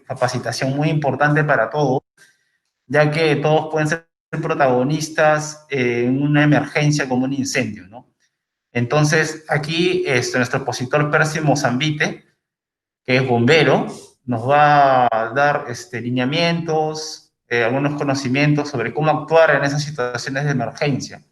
capacitación muy importante para todos, ya que todos pueden ser protagonistas en una emergencia como un incendio, ¿no? Entonces, aquí nuestro expositor Percy Mozambite, que es bombero, nos va a dar lineamientos, algunos conocimientos sobre cómo actuar en esas situaciones de emergencia.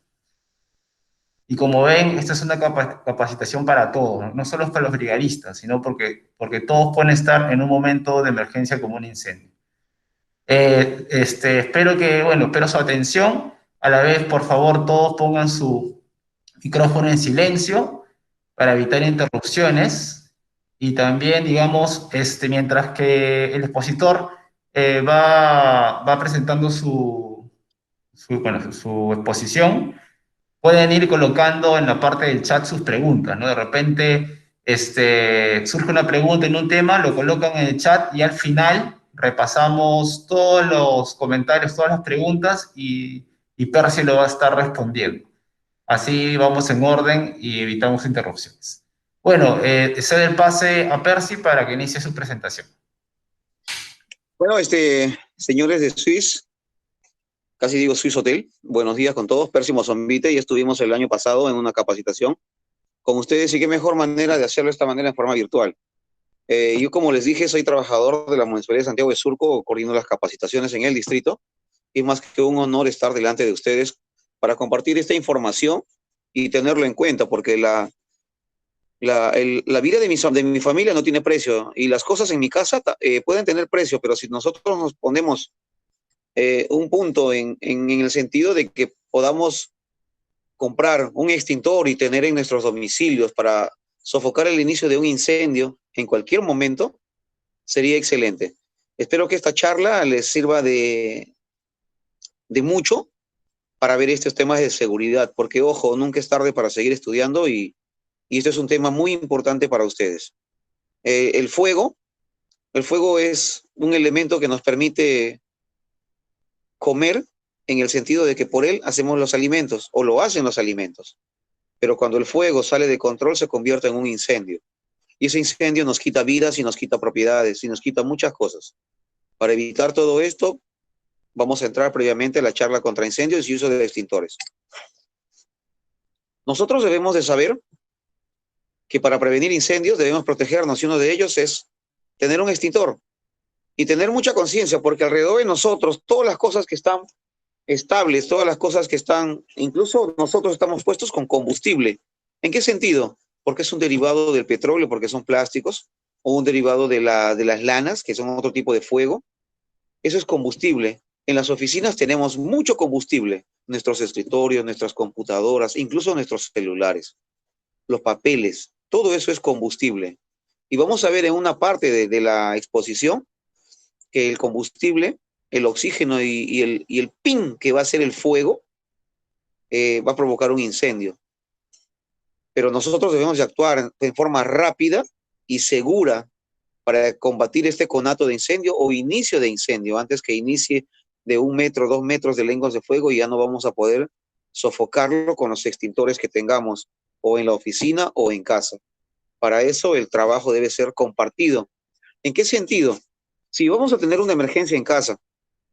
Y como ven, esta es una capacitación para todos, ¿no? No solo para los brigadistas, sino porque todos pueden estar en un momento de emergencia como un incendio. Espero su atención. A la vez, por favor, todos pongan su micrófono en silencio para evitar interrupciones. Y también, digamos, mientras que el expositor va presentando su exposición, pueden ir colocando en la parte del chat sus preguntas, ¿no? De repente surge una pregunta en un tema, lo colocan en el chat y al final repasamos todos los comentarios, todas las preguntas y Percy lo va a estar respondiendo. Así vamos en orden y evitamos interrupciones. Bueno, cedo el pase a Percy para que inicie su presentación. Bueno, señores de Swiss, casi digo Swiss Hotel, buenos días con todos, Percy Mozambite, y estuvimos el año pasado en una capacitación con ustedes y qué mejor manera de hacerlo de esta manera en forma virtual. Yo, como les dije, soy trabajador de la Municipalidad de Santiago de Surco, coordino las capacitaciones en el distrito, y es más que un honor estar delante de ustedes para compartir esta información y tenerlo en cuenta, porque la vida de mi familia no tiene precio, y las cosas en mi casa pueden tener precio, pero si nosotros nos ponemos un punto en el sentido de que podamos comprar un extintor y tener en nuestros domicilios para sofocar el inicio de un incendio en cualquier momento, sería excelente. Espero que esta charla les sirva de mucho para ver estos temas de seguridad, porque ojo, nunca es tarde para seguir estudiando y esto es un tema muy importante para ustedes. El fuego es un elemento que nos permite comer en el sentido de que por él hacemos los alimentos o lo hacen los alimentos. Pero cuando el fuego sale de control se convierte en un incendio. Y ese incendio nos quita vidas y nos quita propiedades y nos quita muchas cosas. Para evitar todo esto, vamos a entrar previamente a la charla contra incendios y uso de extintores. Nosotros debemos de saber que para prevenir incendios debemos protegernos y uno de ellos es tener un extintor y tener mucha conciencia porque alrededor de nosotros todas las cosas que están estables, todas las cosas que están, incluso nosotros estamos puestos con combustible. ¿En qué sentido? Porque es un derivado del petróleo, porque son plásticos, o un derivado de las lanas, que son otro tipo de fuego. Eso es combustible. En las oficinas tenemos mucho combustible, nuestros escritorios, nuestras computadoras, incluso nuestros celulares, los papeles, todo eso es combustible. Y vamos a ver en una parte de la exposición que el combustible, el oxígeno y el pin que va a hacer el fuego va a provocar un incendio. Pero nosotros debemos de actuar en forma rápida y segura para combatir este conato de incendio o inicio de incendio, antes que inicie de 1 metro, 2 metros de lenguas de fuego y ya no vamos a poder sofocarlo con los extintores que tengamos o en la oficina o en casa. Para eso el trabajo debe ser compartido. ¿En qué sentido? Si vamos a tener una emergencia en casa,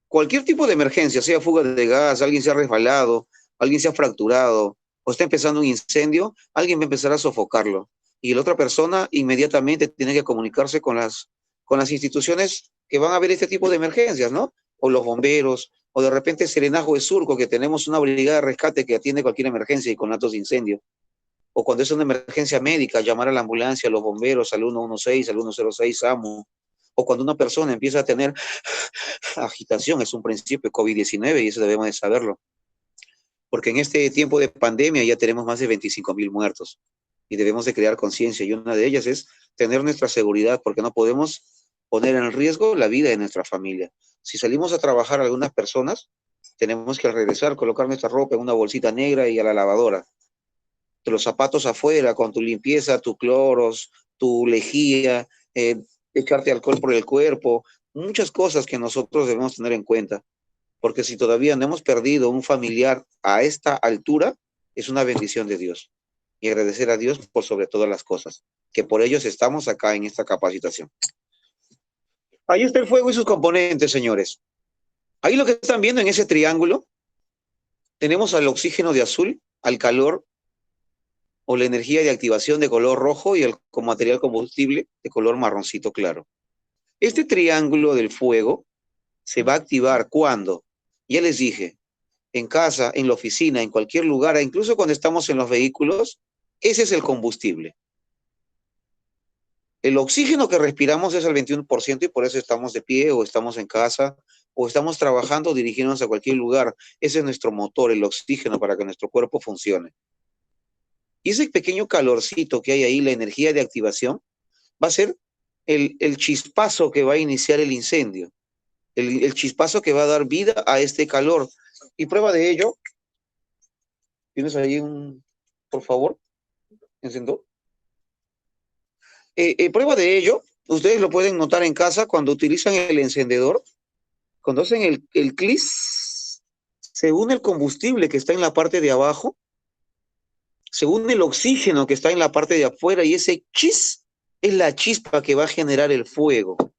cualquier tipo de emergencia, sea fuga de gas, alguien se ha resbalado, alguien se ha fracturado o está empezando un incendio, alguien va a empezar a sofocarlo. Y la otra persona inmediatamente tiene que comunicarse con las instituciones que van a ver este tipo de emergencias, ¿no? O los bomberos, o de repente Serenazgo de Surco, que tenemos una brigada de rescate que atiende cualquier emergencia y con actos de incendio. O cuando es una emergencia médica, llamar a la ambulancia, a los bomberos, al 116, al 106, SAMU. O cuando una persona empieza a tener agitación, es un principio de COVID-19 y eso debemos de saberlo. Porque en este tiempo de pandemia ya tenemos más de 25,000 muertos y debemos de crear conciencia y una de ellas es tener nuestra seguridad porque no podemos poner en riesgo la vida de nuestra familia. Si salimos a trabajar algunas personas, tenemos que al regresar colocar nuestra ropa en una bolsita negra y a la lavadora. Los zapatos afuera con tu limpieza, tu cloros, tu lejía, echarte alcohol por el cuerpo, muchas cosas que nosotros debemos tener en cuenta. Porque si todavía no hemos perdido un familiar a esta altura, es una bendición de Dios. Y agradecer a Dios por sobre todas las cosas, que por ellos estamos acá en esta capacitación. Ahí está el fuego y sus componentes, señores. Ahí lo que están viendo en ese triángulo, tenemos al oxígeno de azul, al calor o la energía de activación de color rojo y el con material combustible de color marroncito claro. Este triángulo del fuego se va a activar cuando, ya les dije, en casa, en la oficina, en cualquier lugar, e incluso cuando estamos en los vehículos, ese es el combustible. El oxígeno que respiramos es el 21% y por eso estamos de pie o estamos en casa o estamos trabajando dirigiéndonos a cualquier lugar. Ese es nuestro motor, el oxígeno para que nuestro cuerpo funcione. Y ese pequeño calorcito que hay ahí, la energía de activación, va a ser el chispazo que va a iniciar el incendio, el chispazo que va a dar vida a este calor. Y prueba de ello, ¿tienes ahí por favor, encendedor? Prueba de ello, ustedes lo pueden notar en casa cuando utilizan el encendedor, cuando hacen el clis, se une el combustible que está en la parte de abajo, se une el oxígeno que está en la parte de afuera y ese chis es la chispa que va a generar el fuego.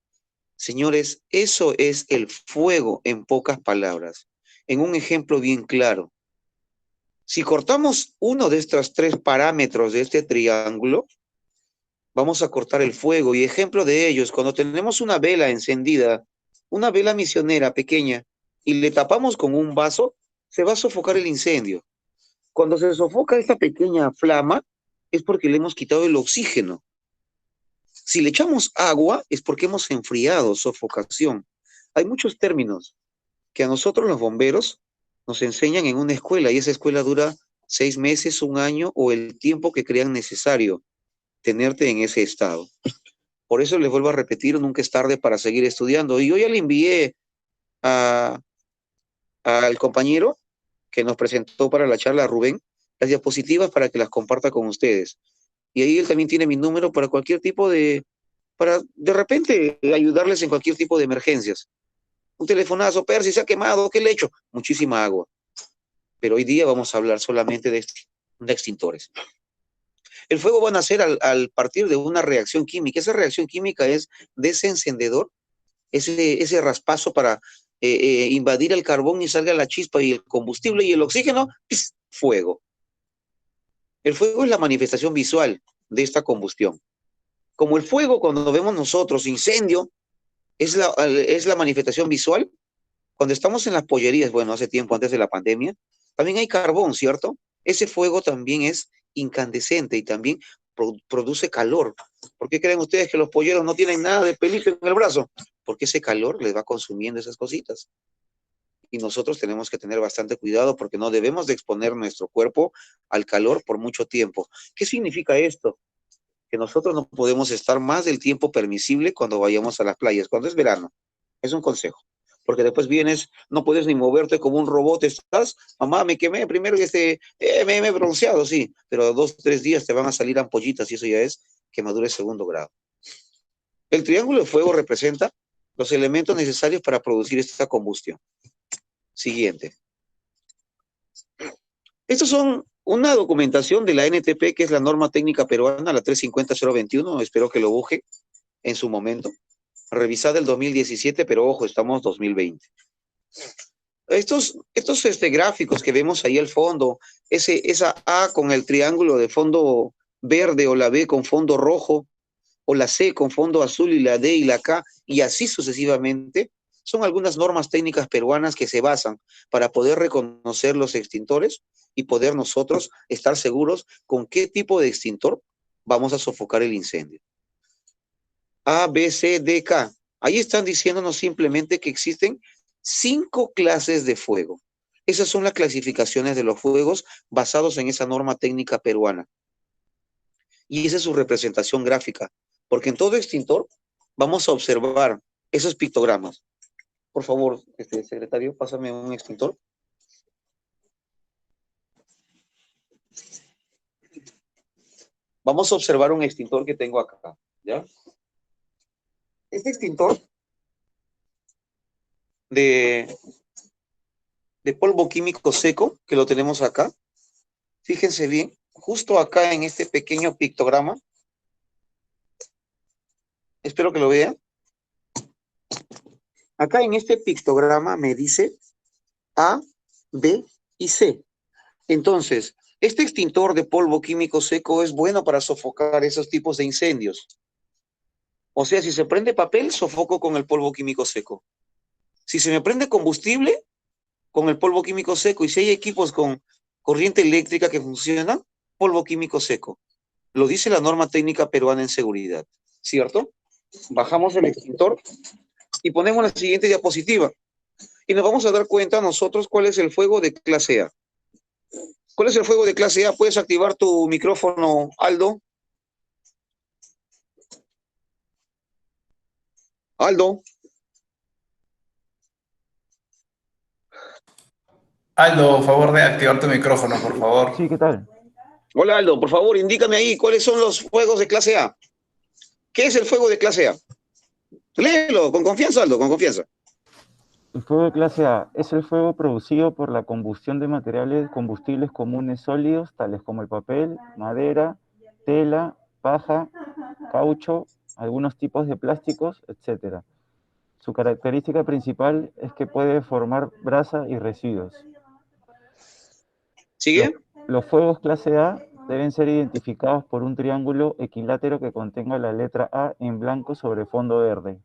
Señores, eso es el fuego en pocas palabras. En un ejemplo bien claro. Si cortamos uno de estos 3 parámetros de este triángulo, vamos a cortar el fuego. Y ejemplo de ello es cuando tenemos una vela encendida, una vela misionera pequeña, y le tapamos con un vaso, se va a sofocar el incendio. Cuando se sofoca esta pequeña flama, es porque le hemos quitado el oxígeno. Si le echamos agua, es porque hemos enfriado, sofocación. Hay muchos términos que a nosotros los bomberos nos enseñan en una escuela, y esa escuela dura 6 meses, 1 año, o el tiempo que crean necesario tenerte en ese estado. Por eso les vuelvo a repetir, nunca es tarde para seguir estudiando. Y yo ya le envié al compañero que nos presentó para la charla, Rubén, las diapositivas para que las comparta con ustedes. Y ahí él también tiene mi número para cualquier tipo para de repente ayudarles en cualquier tipo de emergencias. Un telefonazo, Percy, se ha quemado, ¿qué le he hecho? Muchísima agua. Pero hoy día vamos a hablar solamente de extintores. El fuego va a nacer al partir de una reacción química. Esa reacción química es de ese encendedor, ese raspazo para invadir el carbón y salga la chispa y el combustible y el oxígeno, ¡pis! Fuego. El fuego es la manifestación visual de esta combustión. Como el fuego, cuando vemos nosotros incendio, es la manifestación visual. Cuando estamos en las pollerías, bueno, hace tiempo antes de la pandemia, también hay carbón, ¿cierto? Ese fuego también es incandescente y también produce calor. ¿Por qué creen ustedes que los polleros no tienen nada de pelito en el brazo? Porque ese calor les va consumiendo esas cositas. Y nosotros tenemos que tener bastante cuidado porque no debemos de exponer nuestro cuerpo al calor por mucho tiempo. ¿Qué significa esto? Que nosotros no podemos estar más del tiempo permisible cuando vayamos a las playas, cuando es verano. Es un consejo. Porque después vienes, no puedes ni moverte como un robot, estás, mamá, me quemé primero y me he bronceado, sí, pero 2, 3 días te van a salir ampollitas y eso ya es quemadura de 2º grado. El triángulo de fuego representa los elementos necesarios para producir esta combustión. Siguiente. Estos son una documentación de la NTP, que es la norma técnica peruana, la 350-021, espero que lo busque en su momento. Revisada el 2017, pero ojo, estamos 2020. Estos gráficos que vemos ahí al fondo, esa A con el triángulo de fondo verde, o la B con fondo rojo, o la C con fondo azul y la D y la K, y así sucesivamente, son algunas normas técnicas peruanas que se basan para poder reconocer los extintores y poder nosotros estar seguros con qué tipo de extintor vamos a sofocar el incendio. A, B, C, D, K. Ahí están diciéndonos simplemente que existen 5 clases de fuego. Esas son las clasificaciones de los fuegos basados en esa norma técnica peruana. Y esa es su representación gráfica, porque en todo extintor vamos a observar esos pictogramas. Por favor, secretario, pásame un extintor. Vamos a observar un extintor que tengo acá, ¿ya? Este extintor de polvo químico seco, que lo tenemos acá, fíjense bien, justo acá en este pequeño pictograma, espero que lo vean, Acá en este pictograma me dice A, B y C. Entonces, este extintor de polvo químico seco es bueno para sofocar esos tipos de incendios. O sea, si se prende papel, sofoco con el polvo químico seco. Si se me prende combustible, con el polvo químico seco. Y si hay equipos con corriente eléctrica que funcionan, polvo químico seco. Lo dice la norma técnica peruana en seguridad, ¿cierto? Bajamos el extintor y ponemos la siguiente diapositiva. Y nos vamos a dar cuenta nosotros cuál es el fuego de clase A. ¿Cuál es el fuego de clase A? ¿Puedes activar tu micrófono, Aldo? Aldo. Aldo, favor de activar tu micrófono, por favor. Sí, ¿qué tal? Hola, Aldo, por favor, indícame ahí cuáles son los fuegos de clase A. ¿Qué es el fuego de clase A? Léelo, con confianza, Aldo, con confianza. El fuego de clase A es el fuego producido por la combustión de materiales combustibles comunes sólidos, tales como el papel, madera, tela, paja, caucho, algunos tipos de plásticos, etc. Su característica principal es que puede formar brasa y residuos. ¿Sigue? Los fuegos clase A deben ser identificados por un triángulo equilátero que contenga la letra A en blanco sobre fondo verde.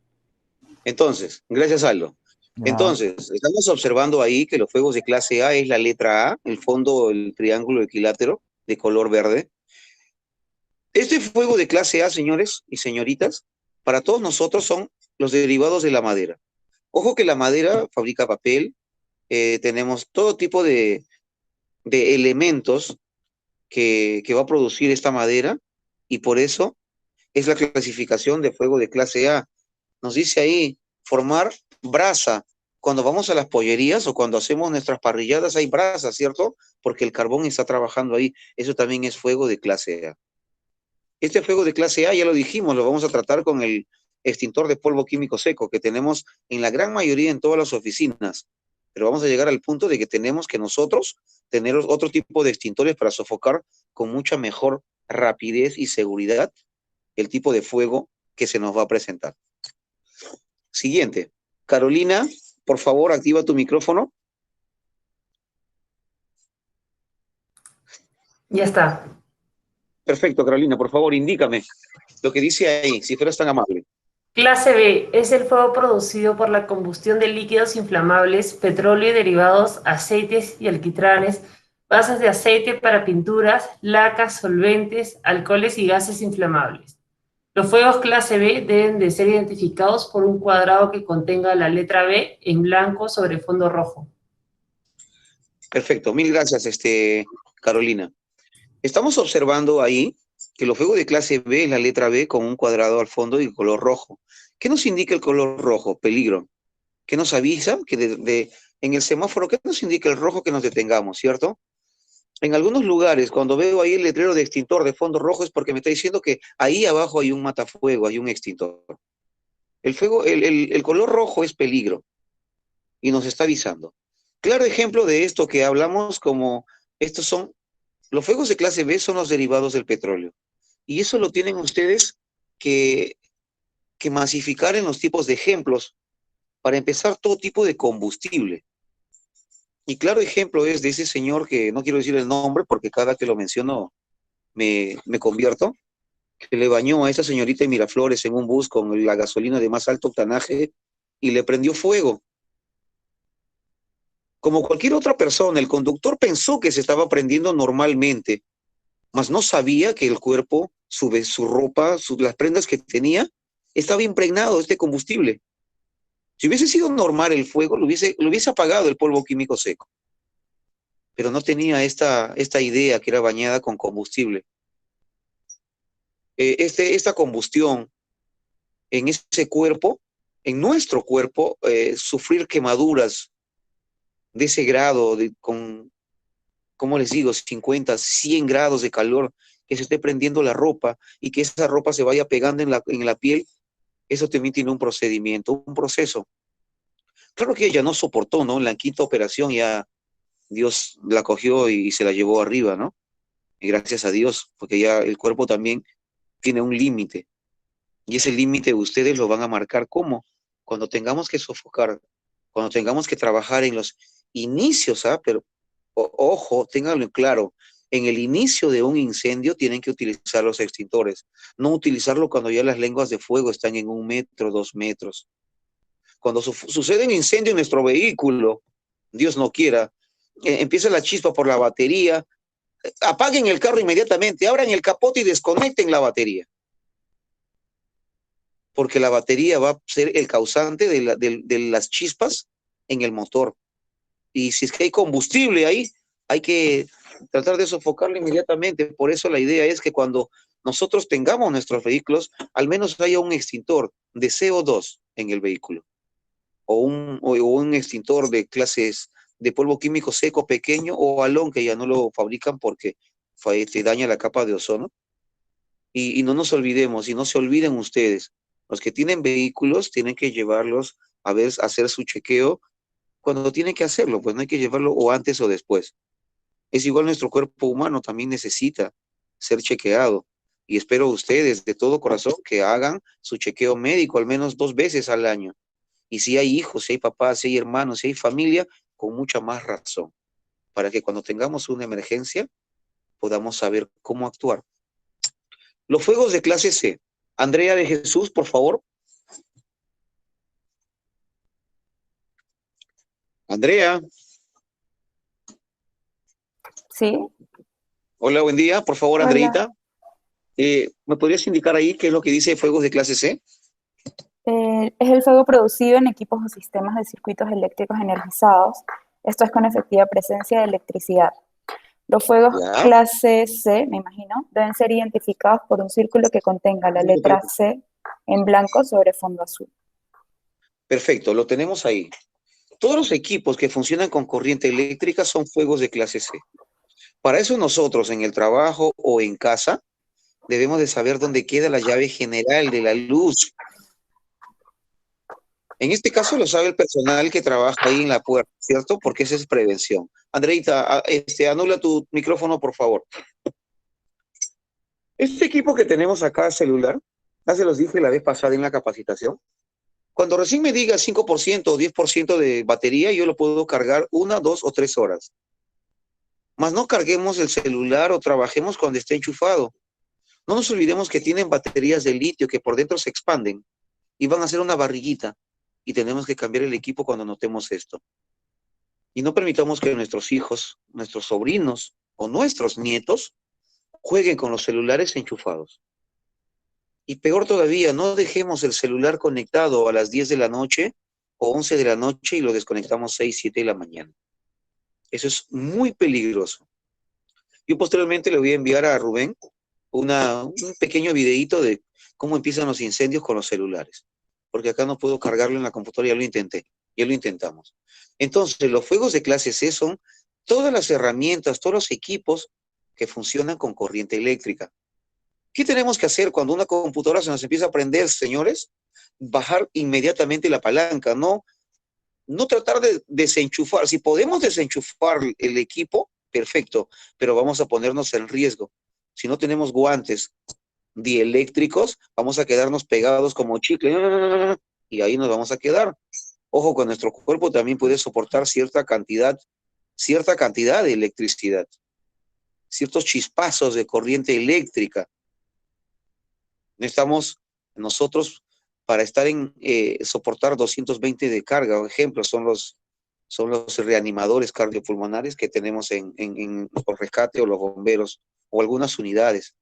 Entonces, gracias, Aldo. Ya. Entonces, estamos observando ahí que los fuegos de clase A es la letra A, el fondo, el triángulo equilátero de color verde. Este fuego de clase A, señores y señoritas, para todos nosotros son los derivados de la madera. Ojo que la madera fabrica papel, tenemos todo tipo de elementos que va a producir esta madera y por eso es la clasificación de fuego de clase A. Nos dice ahí, formar brasa. Cuando vamos a las pollerías o cuando hacemos nuestras parrilladas hay brasa, ¿cierto? Porque el carbón está trabajando ahí. Eso también es fuego de clase A. Este fuego de clase A, ya lo dijimos, lo vamos a tratar con el extintor de polvo químico seco que tenemos en la gran mayoría en todas las oficinas. Pero vamos a llegar al punto de que tenemos que nosotros tener otro tipo de extintores para sofocar con mucha mejor rapidez y seguridad el tipo de fuego que se nos va a presentar. Siguiente. Carolina, por favor, activa tu micrófono. Ya está. Perfecto, Carolina, por favor, indícame lo que dice ahí, si fueras tan amable. Clase B es el fuego producido por la combustión de líquidos inflamables, petróleo y derivados, aceites y alquitranes, bases de aceite para pinturas, lacas, solventes, alcoholes y gases inflamables. Los fuegos clase B deben de ser identificados por un cuadrado que contenga la letra B en blanco sobre fondo rojo. Perfecto, mil gracias, Carolina. Estamos observando ahí que los fuegos de clase B es la letra B con un cuadrado al fondo y color rojo. ¿Qué nos indica el color rojo? Peligro. ¿Qué nos avisa? Que en el semáforo, ¿qué nos indica el rojo? Que nos detengamos, ¿cierto? En algunos lugares, cuando veo ahí el letrero de extintor de fondo rojo, es porque me está diciendo que ahí abajo hay un matafuego, hay un extintor. El color rojo es peligro y nos está avisando. Claro ejemplo de esto que hablamos como, estos son, los fuegos de clase B son los derivados del petróleo. Y eso lo tienen ustedes que masificar en los tipos de ejemplos para empezar todo tipo de combustible. Y claro ejemplo es de ese señor que no quiero decir el nombre porque cada que lo menciono me convierto, que le bañó a esa señorita de Miraflores en un bus con la gasolina de más alto octanaje y le prendió fuego. Como cualquier otra persona, el conductor pensó que se estaba prendiendo normalmente, mas no sabía que el cuerpo, su ropa, las prendas que tenía, estaba impregnado de este combustible. Si hubiese sido normal el fuego, lo hubiese apagado el polvo químico seco. Pero no tenía esta idea que era bañada con combustible. Esta combustión en ese cuerpo, en nuestro cuerpo, sufrir quemaduras de ese grado, con, ¿cómo les digo? 50, 100 grados de calor, que se esté prendiendo la ropa y que esa ropa se vaya pegando en la piel, eso también tiene un procedimiento, un proceso. Claro que ella no soportó, ¿no? En la quinta operación ya Dios la cogió y se la llevó arriba, ¿no? Y gracias a Dios, porque ya el cuerpo también tiene un límite. Y ese límite ustedes lo van a marcar ¿cómo? cuando tengamos que sofocar, cuando tengamos que trabajar en los inicios, pero ojo, ténganlo claro, en el inicio de un incendio tienen que utilizar los extintores, no utilizarlo cuando ya las lenguas de fuego están en 1 metro, 2 metros. Cuando sucede un incendio en nuestro vehículo, Dios no quiera, empieza la chispa por la batería, apaguen el carro inmediatamente, abran el capote y desconecten la batería. Porque la batería va a ser el causante de las chispas en el motor. Y si es que hay combustible ahí, hay que tratar de sofocarlo inmediatamente. Por eso la idea es que cuando nosotros tengamos nuestros vehículos, al menos haya un extintor de CO2 en el vehículo. O un extintor de clases de polvo químico seco pequeño o halón, que ya no lo fabrican porque te daña la capa de ozono. Y no nos olvidemos, y no se olviden ustedes, los que tienen vehículos tienen que llevarlos a hacer su chequeo cuando tienen que hacerlo, pues no hay que llevarlo o antes o después. Es igual nuestro cuerpo humano, también necesita ser chequeado. Y espero ustedes de todo corazón que hagan su chequeo médico al menos 2 veces al año. Y si hay hijos, si hay papás, si hay hermanos, si hay familia, con mucha más razón, para que cuando tengamos una emergencia podamos saber cómo actuar. Los fuegos de clase C. Andrea de Jesús, por favor. Andrea. Sí. Hola, buen día. Por favor, Hola. Andreita. ¿Me podrías indicar ahí qué es lo que dice fuegos de clase C? Es el fuego producido en equipos o sistemas de circuitos eléctricos energizados. Esto es con efectiva presencia de electricidad. Los fuegos clase C, me imagino, deben ser identificados por un círculo que contenga la letra C en blanco sobre fondo azul. Perfecto, lo tenemos ahí. Todos los equipos que funcionan con corriente eléctrica son fuegos de clase C. Para eso nosotros en el trabajo o en casa debemos de saber dónde queda la llave general de la luz. En este caso lo sabe el personal que trabaja ahí en la puerta, ¿cierto? Porque esa es prevención. Andreita, anula tu micrófono, por favor. Este equipo que tenemos acá, celular, ya se los dije la vez pasada en la capacitación. Cuando recién me diga 5% o 10% de batería, yo lo puedo cargar 1, 2 o 3 horas. Mas no carguemos el celular o trabajemos cuando esté enchufado. No nos olvidemos que tienen baterías de litio que por dentro se expanden y van a hacer una barriguita. Y tenemos que cambiar el equipo cuando notemos esto. Y no permitamos que nuestros hijos, nuestros sobrinos o nuestros nietos jueguen con los celulares enchufados. Y peor todavía, no dejemos el celular conectado a las 10 de la noche o 11 de la noche y lo desconectamos 6, 7 de la mañana. Eso es muy peligroso. Yo posteriormente le voy a enviar a Rubén un pequeño videíto de cómo empiezan los incendios con los celulares. Porque acá no puedo cargarlo en la computadora, ya lo intenté, ya lo intentamos. Entonces, los fuegos de clase C son todas las herramientas, todos los equipos que funcionan con corriente eléctrica. ¿Qué tenemos que hacer cuando una computadora se nos empieza a prender, señores? Bajar inmediatamente la palanca, no tratar de desenchufar. Si podemos desenchufar el equipo, perfecto, pero vamos a ponernos en riesgo. Si no tenemos guantes dieléctricos, vamos a quedarnos pegados como chicle y ahí nos vamos a quedar. Ojo, que nuestro cuerpo también puede soportar cierta cantidad de electricidad, ciertos chispazos de corriente eléctrica. Necesitamos nosotros para estar soportar 220 de carga, por ejemplo, son los reanimadores cardiopulmonares que tenemos en los rescates o los bomberos o algunas unidades.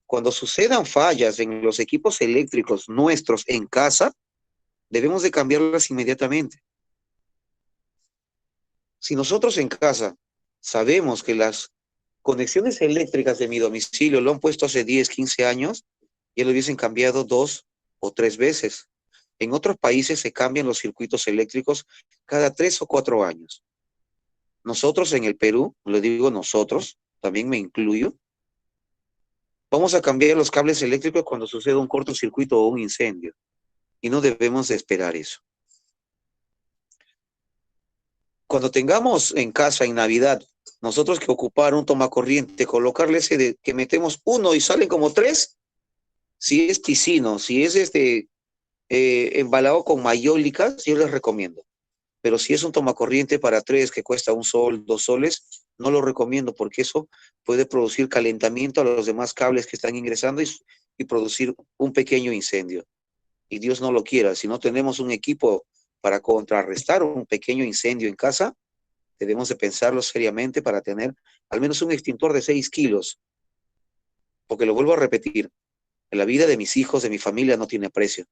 Cuando sucedan fallas en los equipos eléctricos nuestros en casa, debemos de cambiarlas inmediatamente. Si nosotros en casa sabemos que las conexiones eléctricas de mi domicilio lo han puesto hace 10, 15 años, ya lo hubiesen cambiado 2 o 3 veces. En otros países se cambian los circuitos eléctricos cada 3 o 4 años. Nosotros en el Perú, lo digo nosotros, también me incluyo, vamos a cambiar los cables eléctricos cuando suceda un cortocircuito o un incendio. Y no debemos de esperar eso. Cuando tengamos en casa en Navidad, nosotros que ocupar un tomacorriente, colocarle ese que metemos 1 y salen como 3, si es Ticino, si es embalado con mayólicas, yo les recomiendo. Pero si es un tomacorriente para 3 que cuesta 1 sol, 2 soles, no lo recomiendo porque eso puede producir calentamiento a los demás cables que están ingresando y producir un pequeño incendio. Y Dios no lo quiera. Si no tenemos un equipo para contrarrestar un pequeño incendio en casa, debemos de pensarlo seriamente para tener al menos un extintor de 6 kilos. Porque lo vuelvo a repetir, la vida de mis hijos, de mi familia no tiene precio.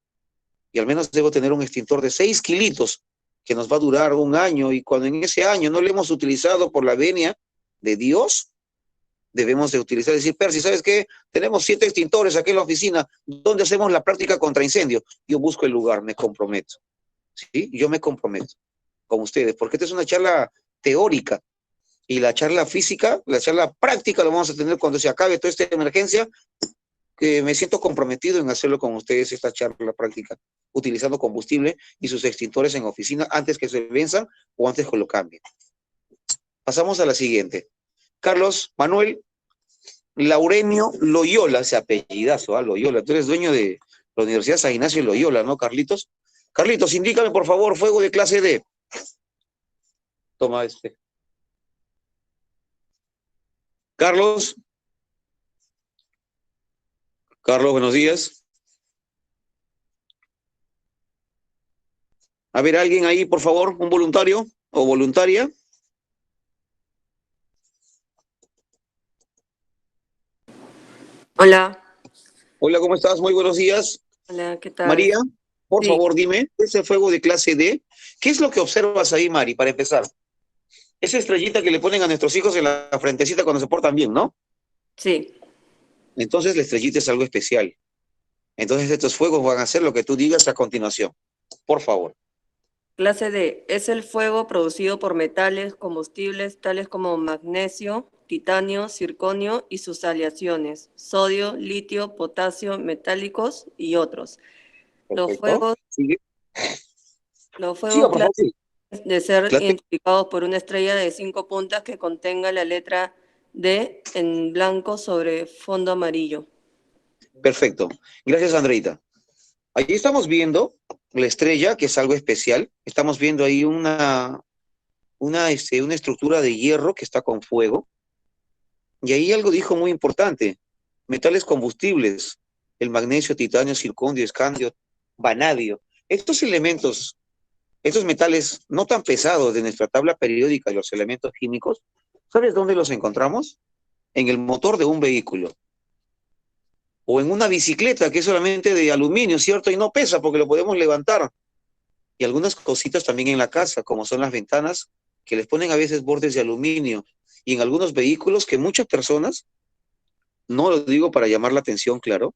Y al menos debo tener un extintor de 6 kilitos que nos va a durar 1 año, y cuando en ese año no lo hemos utilizado por la venia de Dios, debemos de utilizar, decir, Percy, ¿sabes qué? Tenemos 7 extintores aquí en la oficina, ¿dónde hacemos la práctica contra incendio? Yo busco el lugar, me comprometo, ¿sí? Yo me comprometo con ustedes, porque esta es una charla teórica, y la charla física, la charla práctica, lo vamos a tener cuando se acabe toda esta emergencia, que me siento comprometido en hacerlo con ustedes, esta charla práctica, utilizando combustible y sus extintores en oficina antes que se venzan o antes que lo cambien. Pasamos a la siguiente. Carlos Manuel Laurenio Loyola, ese apellidazo, Loyola. Tú eres dueño de la Universidad San Ignacio Loyola, ¿no, Carlitos? Carlitos, indícame, por favor, fuego de clase D. Toma este. Carlos. Carlos, buenos días. A ver, alguien ahí, por favor, un voluntario o voluntaria. Hola. Hola, ¿cómo estás? Muy buenos días. Hola, ¿qué tal? María, por Sí. favor, dime, ese fuego de clase D, ¿qué es lo que observas ahí, Mari, para empezar? Esa estrellita que le ponen a nuestros hijos en la frentecita cuando se portan bien, ¿no? Sí. Entonces la estrellita es algo especial. Entonces estos fuegos van a hacer lo que tú digas a continuación. Por favor. Clase D es el fuego producido por metales combustibles tales como magnesio, titanio, circonio y sus aleaciones, sodio, litio, potasio, metálicos y otros. Perfecto. Sigue. Los Siga, fuegos por favor. clase de ser Clase. identificados por una estrella de 5 puntas que contenga la letra D en blanco sobre fondo amarillo. Perfecto. Gracias, Andreita. Allí estamos viendo la estrella, que es algo especial. Estamos viendo ahí una estructura de hierro que está con fuego. Y ahí algo dijo muy importante. Metales combustibles, el magnesio, titanio, circonio, escandio, vanadio. Estos elementos, estos metales no tan pesados de nuestra tabla periódica de los elementos químicos, ¿sabes dónde los encontramos? En el motor de un vehículo. O en una bicicleta que es solamente de aluminio, ¿cierto? Y no pesa porque lo podemos levantar. Y algunas cositas también en la casa, como son las ventanas, que les ponen a veces bordes de aluminio. Y en algunos vehículos que muchas personas, no lo digo para llamar la atención, claro,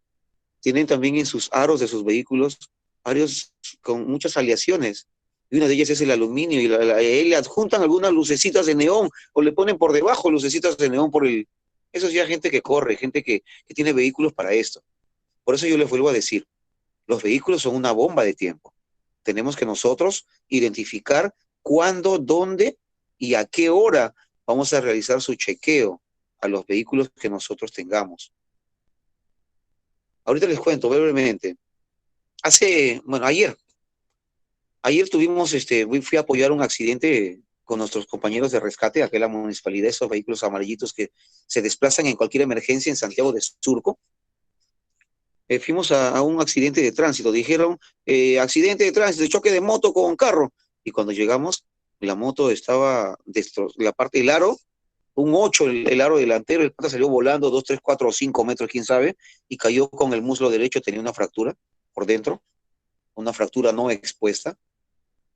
tienen también en sus aros de sus vehículos aros con muchas aleaciones. Y una de ellas es el aluminio, y le adjuntan algunas lucecitas de neón, o le ponen por debajo lucecitas de neón por el... Eso es ya gente que corre, gente que tiene vehículos para esto. Por eso yo les vuelvo a decir, los vehículos son una bomba de tiempo. Tenemos que nosotros identificar cuándo, dónde y a qué hora vamos a realizar su chequeo a los vehículos que nosotros tengamos. Ahorita les cuento brevemente. Ayer tuvimos, fui a apoyar un accidente con nuestros compañeros de rescate, aquí en la municipalidad, esos vehículos amarillitos que se desplazan en cualquier emergencia en Santiago de Surco. Fuimos a un accidente de tránsito. Dijeron, accidente de tránsito, choque de moto con carro. Y cuando llegamos, la moto estaba, la parte del aro, un 8, el aro delantero, el pata salió volando 2, 3, 4 o 5 metros, quién sabe, y cayó con el muslo derecho, tenía una fractura por dentro, una fractura no expuesta,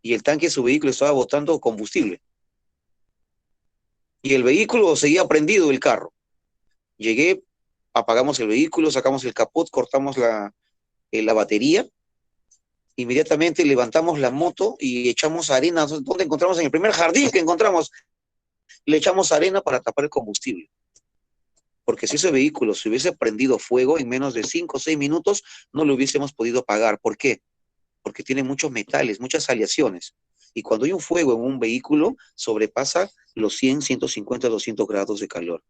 y el tanque de su vehículo estaba botando combustible. Y el vehículo seguía prendido, el carro. Llegué, apagamos el vehículo, sacamos el capot, cortamos la batería, inmediatamente levantamos la moto y echamos arena. ¿Dónde encontramos? En el primer jardín que encontramos, le echamos arena para tapar el combustible. Porque si ese vehículo se hubiese prendido fuego en menos de 5 o 6 minutos, no lo hubiésemos podido apagar. ¿Por qué? Porque tiene muchos metales, muchas aleaciones. Y cuando hay un fuego en un vehículo, sobrepasa los 100, 150, 200 grados de calor.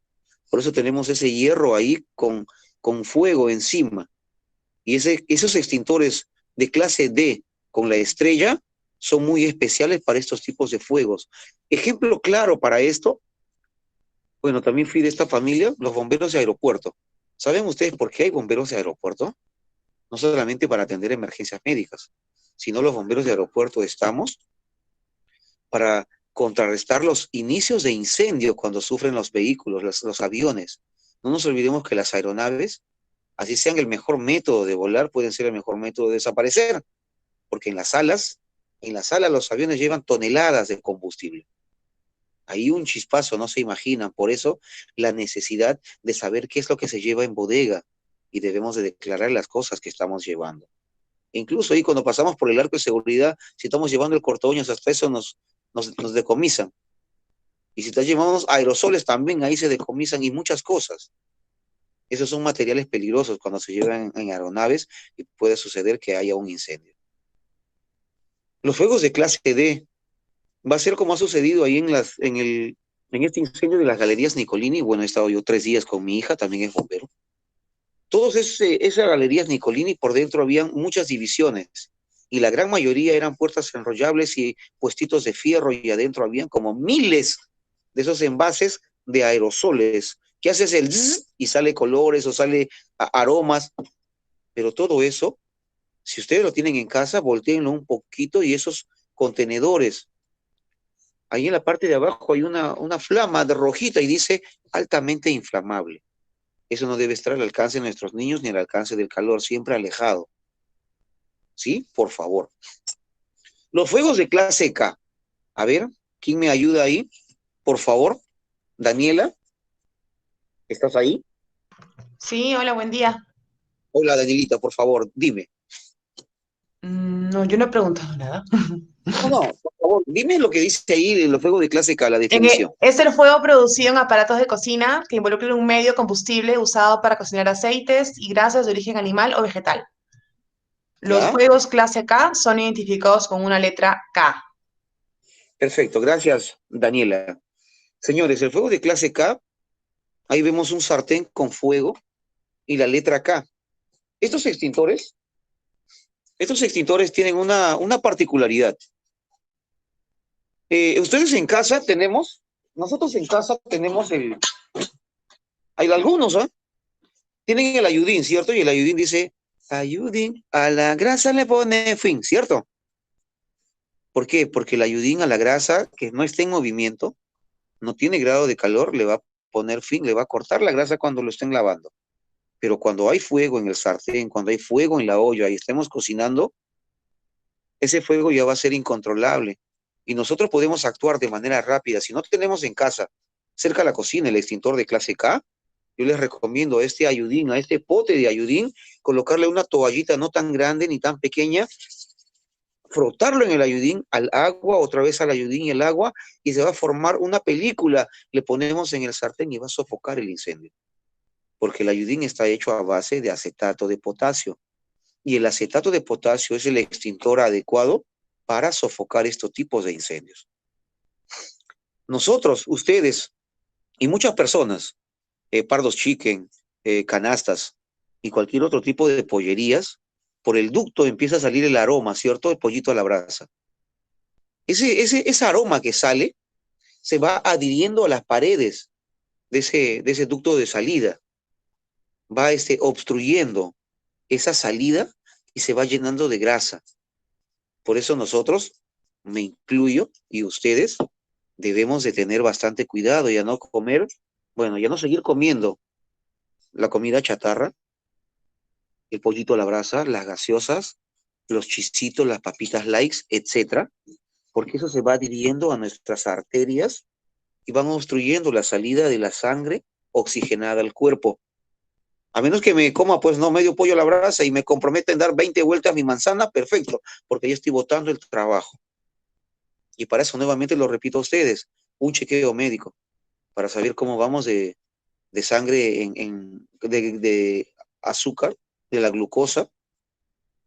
Por eso tenemos ese hierro ahí con fuego encima. Y esos extintores de clase D con la estrella son muy especiales para estos tipos de fuegos. Ejemplo claro para esto, bueno, también fui de esta familia, los bomberos de aeropuerto. ¿Saben ustedes por qué hay bomberos de aeropuerto? No solamente para atender emergencias médicas, sino los bomberos de aeropuerto estamos para contrarrestar los inicios de incendio cuando sufren los vehículos, los aviones. No nos olvidemos que las aeronaves, así sean el mejor método de volar, pueden ser el mejor método de desaparecer, porque en las alas los aviones llevan toneladas de combustible. Ahí un chispazo, no se imaginan. Por eso la necesidad de saber qué es lo que se lleva en bodega y debemos de declarar las cosas que estamos llevando. Incluso ahí cuando pasamos por el arco de seguridad, si estamos llevando el cortaúñas, hasta eso nos decomisan. Y si estás llevando aerosoles también, ahí se decomisan y muchas cosas. Esos son materiales peligrosos cuando se llevan en aeronaves y puede suceder que haya un incendio. Los fuegos de clase D va a ser como ha sucedido ahí en este incendio de las galerías Nicolini. Bueno, he estado yo 3 días con mi hija, también es bombero. Todas esas galerías Nicolini, por dentro habían muchas divisiones y la gran mayoría eran puertas enrollables y puestitos de fierro y adentro habían como miles de esos envases de aerosoles que haces el zzz y sale colores o sale aromas, pero todo eso, si ustedes lo tienen en casa, volteenlo un poquito y esos contenedores, ahí en la parte de abajo hay una flama de rojita y dice altamente inflamable. Eso no debe estar al alcance de nuestros niños ni al alcance del calor, siempre alejado. ¿Sí? Por favor. Los fuegos de clase K. A ver, ¿quién me ayuda ahí? Por favor. Daniela, ¿estás ahí? Sí, hola, buen día. Hola, Danielita, por favor, dime. No, yo no he preguntado nada. No, por favor, dime lo que dice ahí en los fuegos de clase K, la definición. Es el fuego producido en aparatos de cocina que involucran un medio combustible usado para cocinar aceites y grasas de origen animal o vegetal. Los ¿Ya? fuegos clase K son identificados con una letra K. Perfecto, gracias, Daniela. Señores, el fuego de clase K, ahí vemos un sartén con fuego y la letra K. Estos extintores tienen una particularidad. Ustedes en casa nosotros en casa tenemos hay algunos, ¿ah? Tienen el ayudín, ¿cierto? Y el ayudín dice, ayudín, a la grasa le pone fin, ¿cierto? ¿Por qué? Porque el ayudín a la grasa que no esté en movimiento, no tiene grado de calor, le va a poner fin, le va a cortar la grasa cuando lo estén lavando. Pero cuando hay fuego en el sartén, cuando hay fuego en la olla y estemos cocinando, ese fuego ya va a ser incontrolable. Y nosotros podemos actuar de manera rápida. Si no tenemos en casa, cerca de la cocina, el extintor de clase K, yo les recomiendo a este ayudín, a este pote de ayudín, colocarle una toallita no tan grande ni tan pequeña, frotarlo en el ayudín, al agua, otra vez al ayudín y el agua, y se va a formar una película. Le ponemos en el sartén y va a sofocar el incendio. Porque el ayudín está hecho a base de acetato de potasio. Y el acetato de potasio es el extintor adecuado para sofocar estos tipos de incendios. Nosotros, ustedes y muchas personas, Pardos Chicken, canastas y cualquier otro tipo de pollerías, por el ducto empieza a salir el aroma, ¿cierto? El pollito a la brasa. Ese aroma que sale se va adhiriendo a las paredes de ese ducto de salida. Va obstruyendo esa salida y se va llenando de grasa. Por eso nosotros, me incluyo, y ustedes, debemos de tener bastante cuidado, ya no seguir comiendo la comida chatarra, el pollito a la brasa, las gaseosas, los chisitos, las papitas likes, etcétera, porque eso se va adhiriendo a nuestras arterias y van obstruyendo la salida de la sangre oxigenada al cuerpo. A menos que me coma, pues no, medio pollo a la brasa y me comprometa en dar 20 vueltas a mi manzana, perfecto, porque ya estoy botando el trabajo. Y para eso nuevamente lo repito a ustedes, un chequeo médico, para saber cómo vamos de sangre, de azúcar, de la glucosa,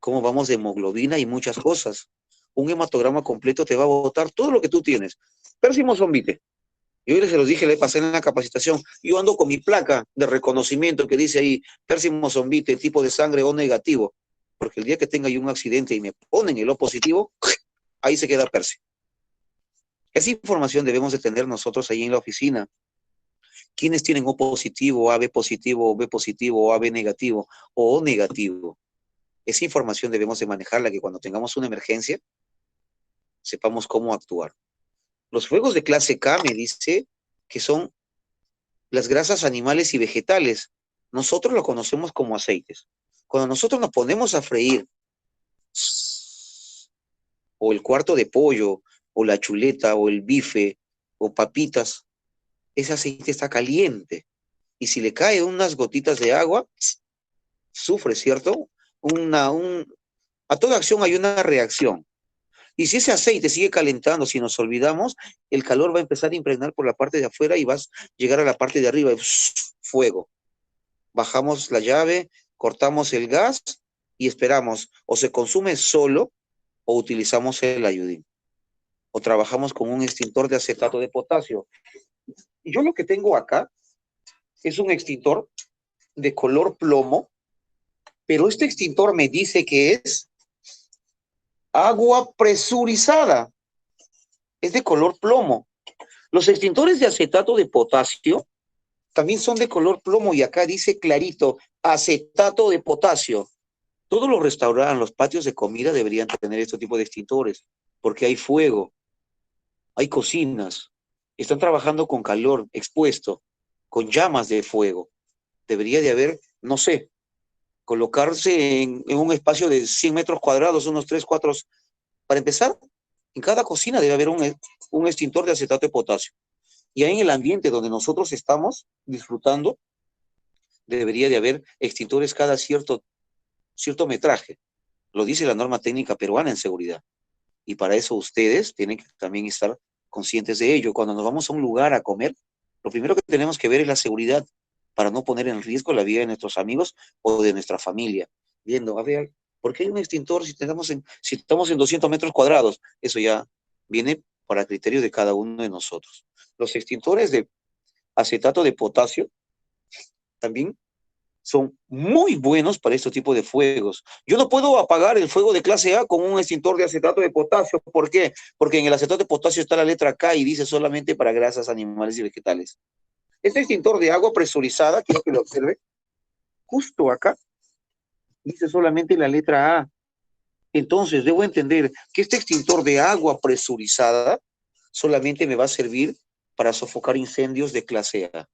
cómo vamos de hemoglobina y muchas cosas. Un hematograma completo te va a botar todo lo que tú tienes. Pérsimo zombite. Yo les se los dije, le pasé en la capacitación. Yo ando con mi placa de reconocimiento que dice ahí, Pérsimo zombite, tipo de sangre O negativo. porque el día que tenga yo un accidente y me ponen el O positivo, ahí se queda Perse. Esa información debemos de tener nosotros ahí en la oficina. ¿Quiénes tienen O positivo, AB positivo, o B positivo, o AB negativo, o O negativo? Esa información debemos de manejarla, que cuando tengamos una emergencia, sepamos cómo actuar. Los fuegos de clase K me dice que son las grasas animales y vegetales. Nosotros lo conocemos como aceites. Cuando nosotros nos ponemos a freír, o el cuarto de pollo, o la chuleta, o el bife, o papitas, ese aceite está caliente. Y si le caen unas gotitas de agua, sufre, ¿cierto? A toda acción hay una reacción. Y si ese aceite sigue calentando, si nos olvidamos, el calor va a empezar a impregnar por la parte de afuera y vas a llegar a la parte de arriba. Fuego. Bajamos la llave, cortamos el gas y esperamos. O se consume solo o utilizamos el ayudín. O trabajamos con un extintor de acetato de potasio. Y yo lo que tengo acá es un extintor de color plomo, pero este extintor me dice que es agua presurizada. Es de color plomo. Los extintores de acetato de potasio también son de color plomo y acá dice clarito, acetato de potasio. Todos los restaurantes, los patios de comida deberían tener este tipo de extintores, porque hay fuego, hay cocinas, están trabajando con calor expuesto, con llamas de fuego. Debería de haber, no sé, colocarse en un espacio de 100 metros cuadrados, unos 3, 4, para empezar, en cada cocina debe haber un extintor de acetato de potasio. Y ahí en el ambiente donde nosotros estamos disfrutando, debería de haber extintores cada cierto metraje. Lo dice la norma técnica peruana en seguridad. Y para eso ustedes tienen que también estar conscientes de ello. Cuando nos vamos a un lugar a comer, lo primero que tenemos que ver es la seguridad para no poner en riesgo la vida de nuestros amigos o de nuestra familia. Viendo, a ver, ¿por qué hay un extintor si estamos en 200 metros cuadrados? Eso ya viene para criterio de cada uno de nosotros. Los extintores de acetato de potasio también son muy buenos para este tipo de fuegos. Yo no puedo apagar el fuego de clase A con un extintor de acetato de potasio. ¿Por qué? Porque en el acetato de potasio está la letra K y dice solamente para grasas animales y vegetales. Este extintor de agua presurizada, quiero que lo observe, justo acá, dice solamente la letra A. Entonces, debo entender que este extintor de agua presurizada solamente me va a servir para sofocar incendios de clase A.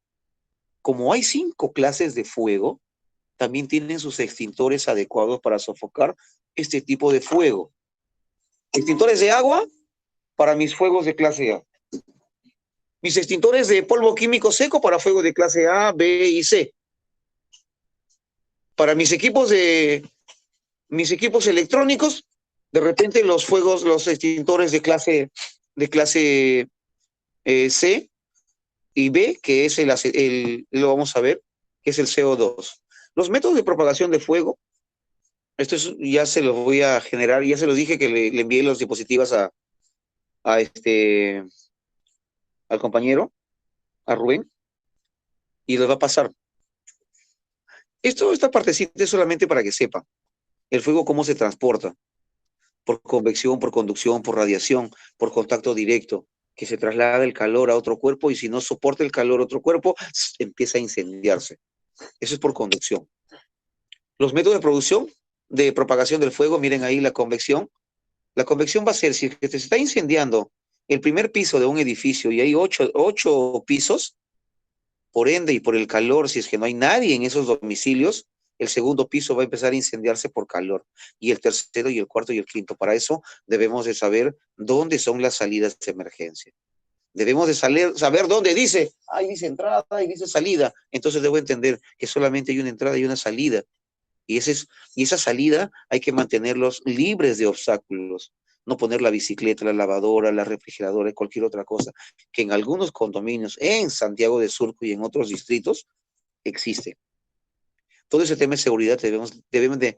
Como hay 5 clases de fuego, también tienen sus extintores adecuados para sofocar este tipo de fuego. Extintores de agua para mis fuegos de clase A. Mis extintores de polvo químico seco para fuegos de clase A, B y C. Para mis equipos electrónicos, de repente los extintores de clase C y B, que es lo vamos a ver, que es el CO2. Los métodos de propagación de fuego, ya se los voy a generar, ya se los dije que le envié las diapositivas al compañero, a Rubén, y les va a pasar. Esta partecita es solamente para que sepan el fuego cómo se transporta, por convección, por conducción, por radiación, por contacto directo, que se traslada el calor a otro cuerpo y si no soporta el calor a otro cuerpo, empieza a incendiarse. Eso es por conducción. Los métodos de propagación del fuego, miren ahí la convección. La convección va a ser, si se está incendiando el primer piso de un edificio y hay 8 pisos, por ende y por el calor, si es que no hay nadie en esos domicilios, el segundo piso va a empezar a incendiarse por calor, y el tercero y el cuarto y el quinto. Para eso debemos de saber dónde son las salidas de emergencia. Debemos de saber dónde dice, ahí dice entrada y dice salida. Entonces debo entender que solamente hay una entrada y una salida. Y esa salida hay que mantenerlos libres de obstáculos. No poner la bicicleta, la lavadora, la refrigeradora y cualquier otra cosa que en algunos condominios, en Santiago de Surco y en otros distritos, existe. Todo ese tema de seguridad debemos de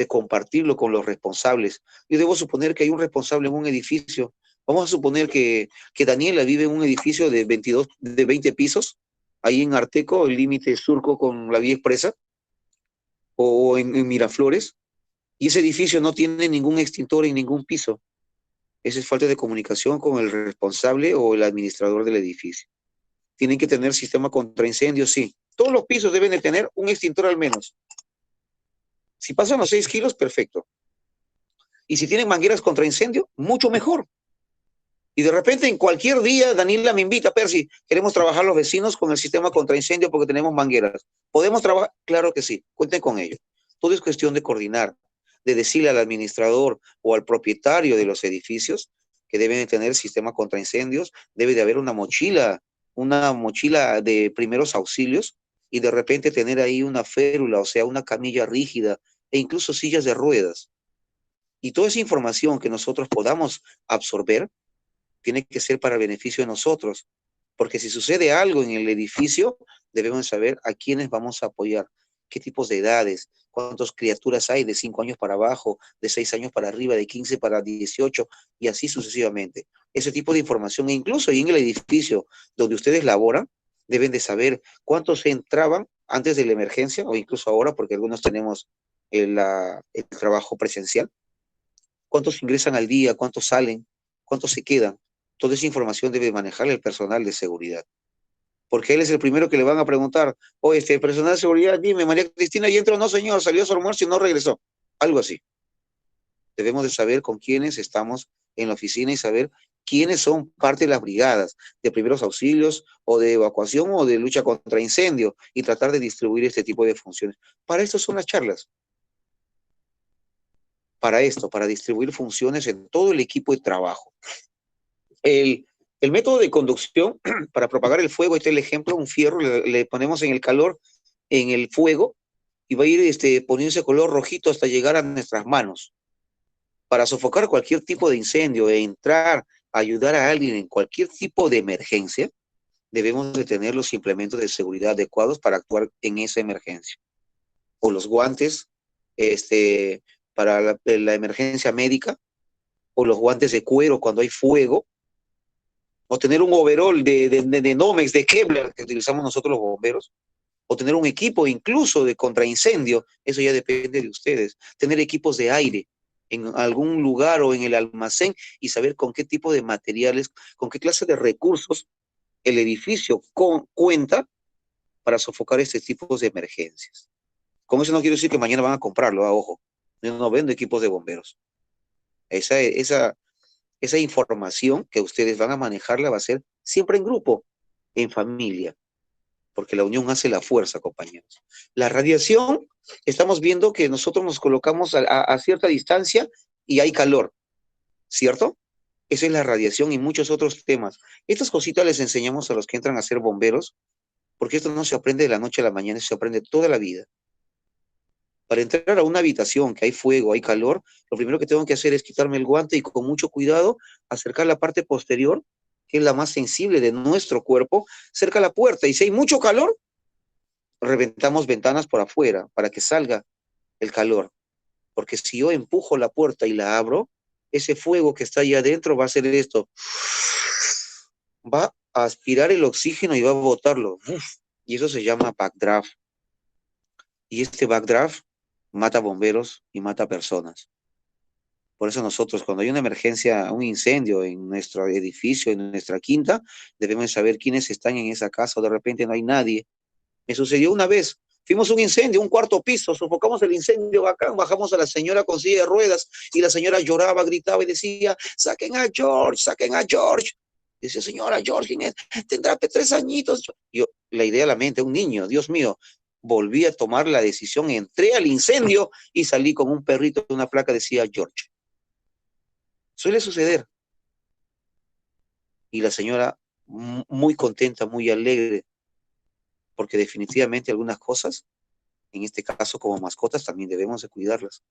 compartirlo con los responsables. Yo debo suponer que hay un responsable en un edificio. Vamos a suponer que Daniela vive en un edificio de 20 pisos, ahí en Arteco, el límite Surco con la Vía Expresa, o en Miraflores. y ese edificio no tiene ningún extintor en ningún piso. Esa es falta de comunicación con el responsable o el administrador del edificio. Tienen que tener sistema contra incendios, sí. Todos los pisos deben de tener un extintor al menos. Si pasan los 6 kilos, perfecto. Y si tienen mangueras contra incendio, mucho mejor. Y de repente en cualquier día, Daniela me invita, Percy, queremos trabajar los vecinos con el sistema contra incendio porque tenemos mangueras. ¿Podemos trabajar? Claro que sí, cuenten con ello. Todo es cuestión de coordinar, de decirle al administrador o al propietario de los edificios que deben de tener sistema contra incendios, debe de haber una mochila de primeros auxilios y de repente tener ahí una férula, o sea, una camilla rígida e incluso sillas de ruedas. Y toda esa información que nosotros podamos absorber tiene que ser para el beneficio de nosotros, porque si sucede algo en el edificio, debemos saber a quiénes vamos a apoyar, qué tipos de edades, cuántas criaturas hay de 5 años para abajo, de 6 años para arriba, de 15 para 18, y así sucesivamente. Ese tipo de información, e incluso ahí en el edificio donde ustedes laboran, deben de saber cuántos entraban antes de la emergencia, o incluso ahora, porque algunos tenemos el trabajo presencial, cuántos ingresan al día, cuántos salen, cuántos se quedan. Toda esa información debe manejar el personal de seguridad. Porque él es el primero que le van a preguntar, oye, personal de seguridad, dime, María Cristina, ¿y entró? No, señor, salió a su almuerzo y no regresó. Algo así. Debemos de saber con quiénes estamos en la oficina y saber quiénes son parte de las brigadas de primeros auxilios o de evacuación o de lucha contra incendio y tratar de distribuir este tipo de funciones. Para esto son las charlas. Para esto, para distribuir funciones en todo el equipo de trabajo. El método de conducción para propagar el fuego, este es el ejemplo, un fierro, le ponemos en el calor, en el fuego, y va a ir poniéndose color rojito hasta llegar a nuestras manos. Para sofocar cualquier tipo de incendio e entrar a ayudar a alguien en cualquier tipo de emergencia, debemos de tener los implementos de seguridad adecuados para actuar en esa emergencia. O los guantes para la emergencia médica, o los guantes de cuero cuando hay fuego, o tener un overall de Nomex, de Kevlar, que utilizamos nosotros los bomberos, o tener un equipo incluso de contraincendio, eso ya depende de ustedes. Tener equipos de aire en algún lugar o en el almacén y saber con qué tipo de materiales, con qué clase de recursos el edificio cuenta para sofocar este tipo de emergencias. Con eso no quiero decir que mañana van a comprarlo, ojo, yo no vendo equipos de bomberos. Esa información que ustedes van a manejarla va a ser siempre en grupo, en familia, porque la unión hace la fuerza, compañeros. La radiación, estamos viendo que nosotros nos colocamos a cierta distancia y hay calor, ¿cierto? Esa es la radiación y muchos otros temas. Estas cositas les enseñamos a los que entran a ser bomberos, porque esto no se aprende de la noche a la mañana, se aprende toda la vida. Para entrar a una habitación que hay fuego, hay calor, lo primero que tengo que hacer es quitarme el guante y con mucho cuidado acercar la parte posterior, que es la más sensible de nuestro cuerpo, cerca a la puerta. Y si hay mucho calor, reventamos ventanas por afuera para que salga el calor. Porque si yo empujo la puerta y la abro, ese fuego que está ahí adentro va a hacer esto. Va a aspirar el oxígeno y va a botarlo. Y eso se llama backdraft. Y este backdraft mata bomberos y mata personas. Por eso nosotros, cuando hay una emergencia, un incendio en nuestro edificio, en nuestra quinta, debemos saber quiénes están en esa casa o de repente no hay nadie. Me sucedió una vez, fuimos a un incendio, un cuarto piso, sofocamos el incendio bacán, bajamos a la señora con silla de ruedas y la señora lloraba, gritaba y decía, saquen a George, saquen a George. Dice, señora, George, tendrá 3 añitos. Yo, la idea a la mente, un niño, Dios mío. Volví a tomar la decisión, entré al incendio y salí con un perrito de una placa decía George. Suele suceder. Y la señora muy contenta, muy alegre, porque definitivamente algunas cosas, en este caso como mascotas, también debemos de cuidarlas.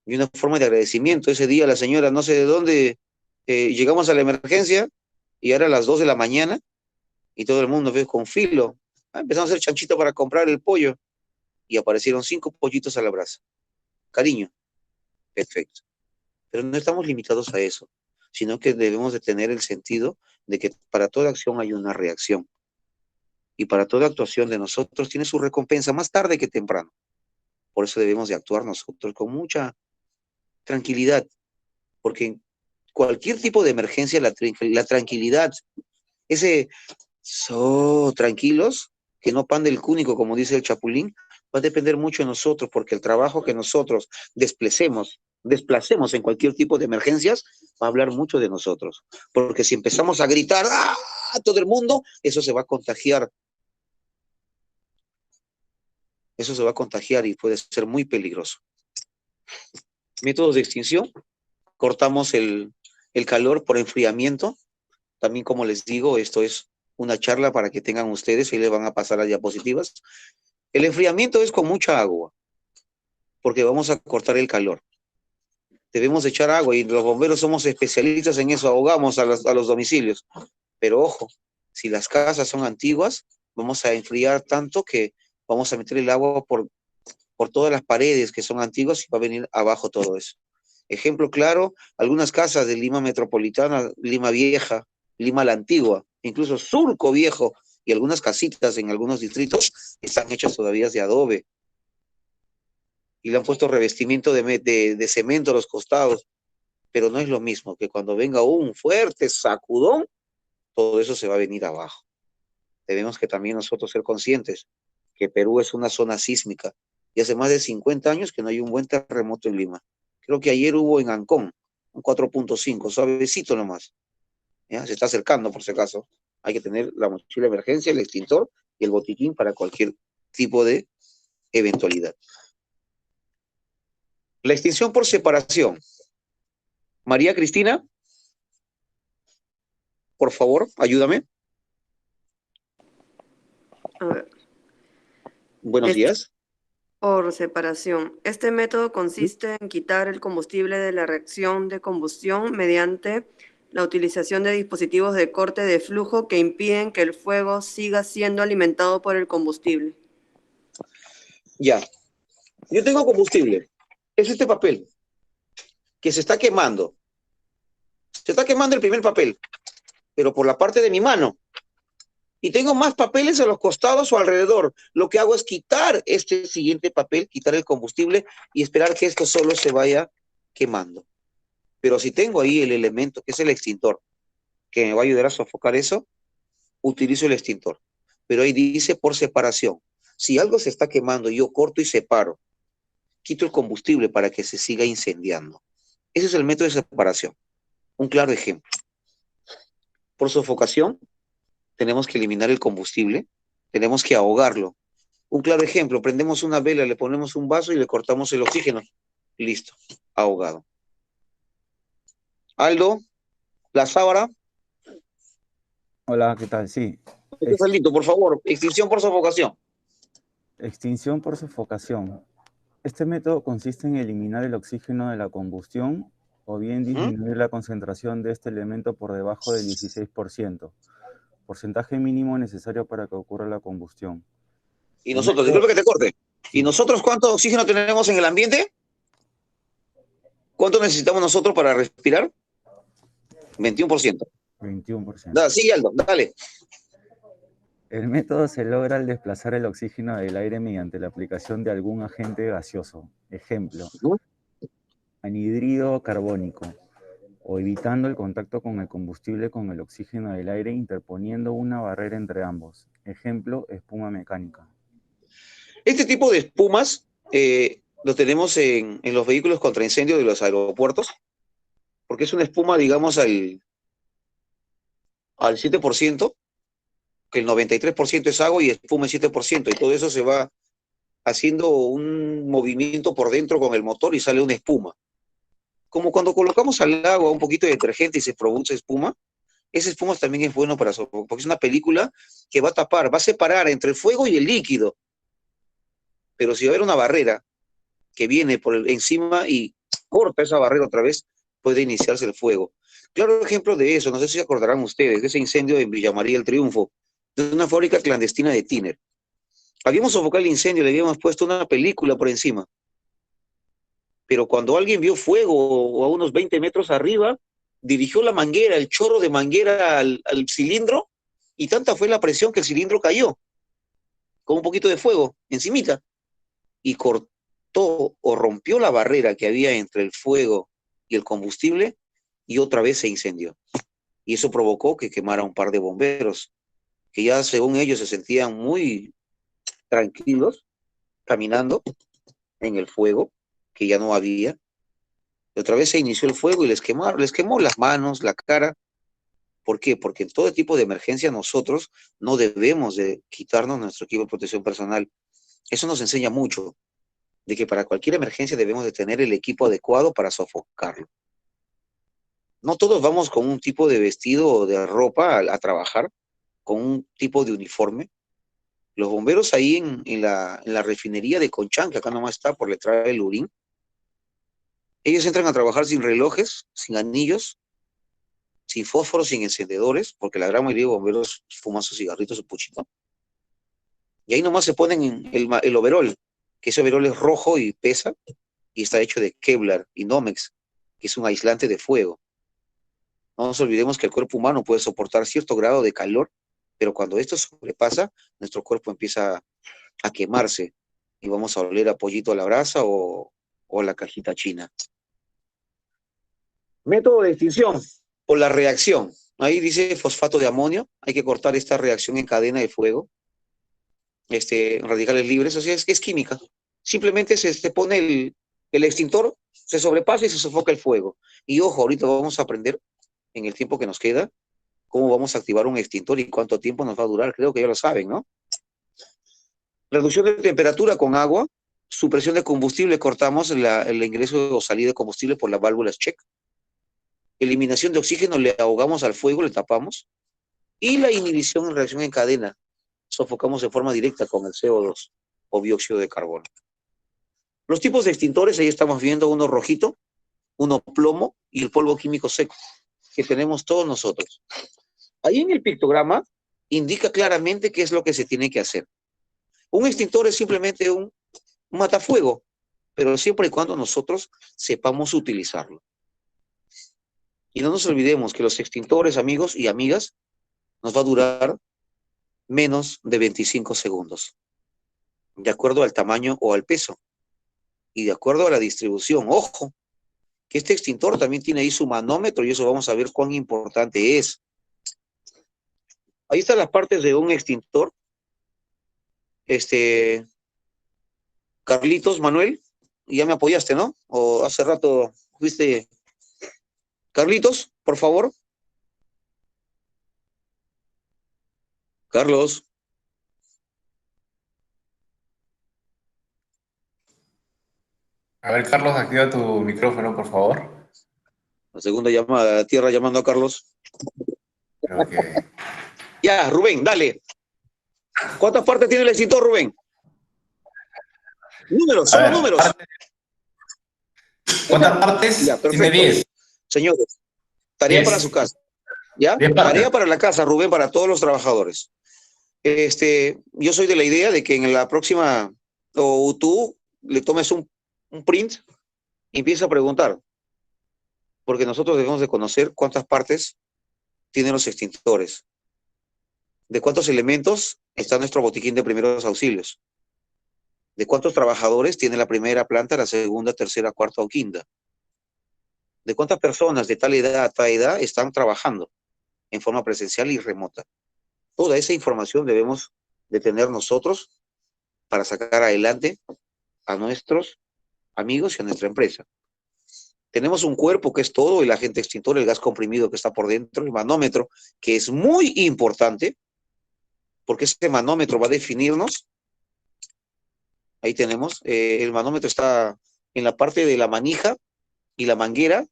Y una forma de agradecimiento, ese día la señora, no sé de dónde, llegamos a la emergencia y era las 2 de la mañana y todo el mundo ve con filo. Empezamos a hacer chanchito para comprar el pollo y aparecieron 5 pollitos a la brasa. Cariño, perfecto. Pero no estamos limitados a eso, sino que debemos de tener el sentido de que para toda acción hay una reacción. Y para toda actuación de nosotros tiene su recompensa más tarde que temprano. Por eso debemos de actuar nosotros con mucha tranquilidad, porque en cualquier tipo de emergencia, la tranquilidad, tranquilos, que no pande el cúnico, como dice el Chapulín, va a depender mucho de nosotros, porque el trabajo que nosotros desplacemos en cualquier tipo de emergencias, va a hablar mucho de nosotros. Porque si empezamos a gritar a todo el mundo, eso se va a contagiar. Eso se va a contagiar y puede ser muy peligroso. Métodos de extinción. Cortamos el calor por enfriamiento. También, como les digo, esto es una charla para que tengan ustedes, y les van a pasar las diapositivas. El enfriamiento es con mucha agua, porque vamos a cortar el calor. Debemos echar agua, y los bomberos somos especialistas en eso, ahogamos a los domicilios. Pero ojo, si las casas son antiguas, vamos a enfriar tanto que vamos a meter el agua por todas las paredes que son antiguas, y va a venir abajo todo eso. Ejemplo claro, algunas casas de Lima Metropolitana, Lima Vieja, Lima la Antigua, incluso Surco Viejo, y algunas casitas en algunos distritos están hechas todavía de adobe. Y le han puesto revestimiento de cemento a los costados. Pero no es lo mismo que cuando venga un fuerte sacudón, todo eso se va a venir abajo. Debemos que también nosotros ser conscientes que Perú es una zona sísmica, y hace más de 50 años que no hay un buen terremoto en Lima. Creo que ayer hubo en Ancón un 4.5, suavecito nomás. ¿Ya? Se está acercando, por si acaso. Hay que tener la mochila de emergencia, el extintor y el botiquín para cualquier tipo de eventualidad. La extinción por separación. María Cristina, por favor, ayúdame. A ver. Buenos días. Por separación. Este método consiste en quitar el combustible de la reacción de combustión mediante la utilización de dispositivos de corte de flujo que impiden que el fuego siga siendo alimentado por el combustible. Ya. Yo tengo combustible. Es este papel que se está quemando. Se está quemando el primer papel, pero por la parte de mi mano. Y tengo más papeles a los costados o alrededor. Lo que hago es quitar este siguiente papel, quitar el combustible y esperar que esto solo se vaya quemando. Pero si tengo ahí el elemento, que es el extintor, que me va a ayudar a sofocar eso, utilizo el extintor. Pero ahí dice por separación. Si algo se está quemando, yo corto y separo. Quito el combustible para que se siga incendiando. Ese es el método de separación. Un claro ejemplo. Por sofocación, tenemos que eliminar el combustible, tenemos que ahogarlo. Un claro ejemplo, prendemos una vela, le ponemos un vaso y le cortamos el oxígeno. Listo, ahogado. Aldo, la sábara. Hola, ¿qué tal? Sí. Saldito, por favor, extinción por sofocación. Extinción por sofocación. Este método consiste en eliminar el oxígeno de la combustión o bien disminuir la concentración de este elemento por debajo del 16%, porcentaje mínimo necesario para que ocurra la combustión. Y nosotros, disculpe que te corte, ¿y nosotros cuánto oxígeno tenemos en el ambiente? ¿Cuánto necesitamos nosotros para respirar? 21%. 21%. Sigue, Aldo, dale. El método se logra al desplazar el oxígeno del aire mediante la aplicación de algún agente gaseoso. Ejemplo, anhídrido carbónico, o evitando el contacto con el combustible con el oxígeno del aire interponiendo una barrera entre ambos. Ejemplo, espuma mecánica. Este tipo de espumas lo tenemos en los vehículos contra incendio de los aeropuertos, porque es una espuma, digamos, al 7%, que el 93% es agua y espuma el 7%, y todo eso se va haciendo un movimiento por dentro con el motor y sale una espuma. Como cuando colocamos al agua un poquito de detergente y se produce espuma, esa espuma también es bueno para sofocar, porque es una película que va a tapar, va a separar entre el fuego y el líquido. Pero si va a haber una barrera que viene por encima y corta esa barrera otra vez, puede iniciarse el fuego. Claro ejemplo de eso, no sé si se acordarán ustedes, de ese incendio en Villa María del Triunfo, de una fábrica clandestina de tiner. Habíamos sofocado el incendio, le habíamos puesto una película por encima. Pero cuando alguien vio fuego o a unos 20 metros arriba, dirigió la manguera, el chorro de manguera al cilindro, y tanta fue la presión que el cilindro cayó, con un poquito de fuego encimita, y cortó cortó o rompió la barrera que había entre el fuego y el combustible y otra vez se incendió. Y eso provocó que quemara un par de bomberos, que ya según ellos se sentían muy tranquilos caminando en el fuego, que ya no había. Y otra vez se inició el fuego y les quemó las manos, la cara. ¿Por qué? Porque en todo tipo de emergencia nosotros no debemos de quitarnos nuestro equipo de protección personal. Eso nos enseña mucho, de que para cualquier emergencia debemos de tener el equipo adecuado para sofocarlo. No todos vamos con un tipo de vestido o de ropa a trabajar, con un tipo de uniforme. Los bomberos ahí en la refinería de Conchán, que acá nomás está por detrás del Lurín, ellos entran a trabajar sin relojes, sin anillos, sin fósforos, sin encendedores, porque la gran mayoría de bomberos fuman sus cigarritos, su puchito. Y ahí nomás se ponen el overol, que ese overol es rojo y pesa, y está hecho de Kevlar y Nomex, que es un aislante de fuego. No nos olvidemos que el cuerpo humano puede soportar cierto grado de calor, pero cuando esto sobrepasa, nuestro cuerpo empieza a quemarse y vamos a oler a pollito a la brasa o a la cajita china. Método de extinción o la reacción. Ahí dice fosfato de amonio. Hay que cortar esta reacción en cadena de fuego. Radicales libres, o sea, es química. Simplemente se pone el extintor, se sobrepasa y se sofoca el fuego. Y ojo, ahorita vamos a aprender en el tiempo que nos queda cómo vamos a activar un extintor y cuánto tiempo nos va a durar. Creo que ya lo saben, ¿no? Reducción de temperatura con agua. Supresión de combustible, cortamos el ingreso o salida de combustible por las válvulas check. Eliminación de oxígeno, le ahogamos al fuego, le tapamos. Y la inhibición en reacción en cadena, sofocamos de forma directa con el CO2 o dióxido de carbono. Los tipos de extintores, ahí estamos viendo uno rojito, uno plomo y el polvo químico seco, que tenemos todos nosotros. Ahí en el pictograma indica claramente qué es lo que se tiene que hacer. Un extintor es simplemente un matafuego, pero siempre y cuando nosotros sepamos utilizarlo. Y no nos olvidemos que los extintores, amigos y amigas, nos va a durar menos de 25 segundos, de acuerdo al tamaño o al peso, y de acuerdo a la distribución. Ojo, que este extintor también tiene ahí su manómetro, y eso vamos a ver cuán importante es. Ahí están las partes de un extintor. Carlitos, Manuel, ya me apoyaste, ¿no? O hace rato fuiste... Carlitos, por favor. Carlos. A ver, Carlos, activa tu micrófono, por favor. La segunda llamada, la tierra llamando a Carlos. Creo que... Ya, Rubén, dale. ¿Cuántas partes tiene el extintor, Rubén? Números, solo números. ¿Cuántas partes? Ya, perfecto. Tiene 10. Señores, tarea 10. para su casa. ¿Ya? 10 partes. Tarea para la casa, Rubén, para todos los trabajadores. Yo soy de la idea de que en la próxima, o tú le tomes un print y empieza a preguntar, porque nosotros debemos de conocer cuántas partes tienen los extintores, de cuántos elementos está nuestro botiquín de primeros auxilios, de cuántos trabajadores tiene la primera planta, la segunda, tercera, cuarta o quinta, de cuántas personas de tal edad a tal edad están trabajando en forma presencial y remota. Toda esa información debemos de tener nosotros para sacar adelante a nuestros amigos y a nuestra empresa. Tenemos un cuerpo que es todo, el agente extintor, el gas comprimido que está por dentro, el manómetro, que es muy importante, porque ese manómetro va a definirnos. Ahí tenemos, el manómetro está en la parte de la manija y la manguera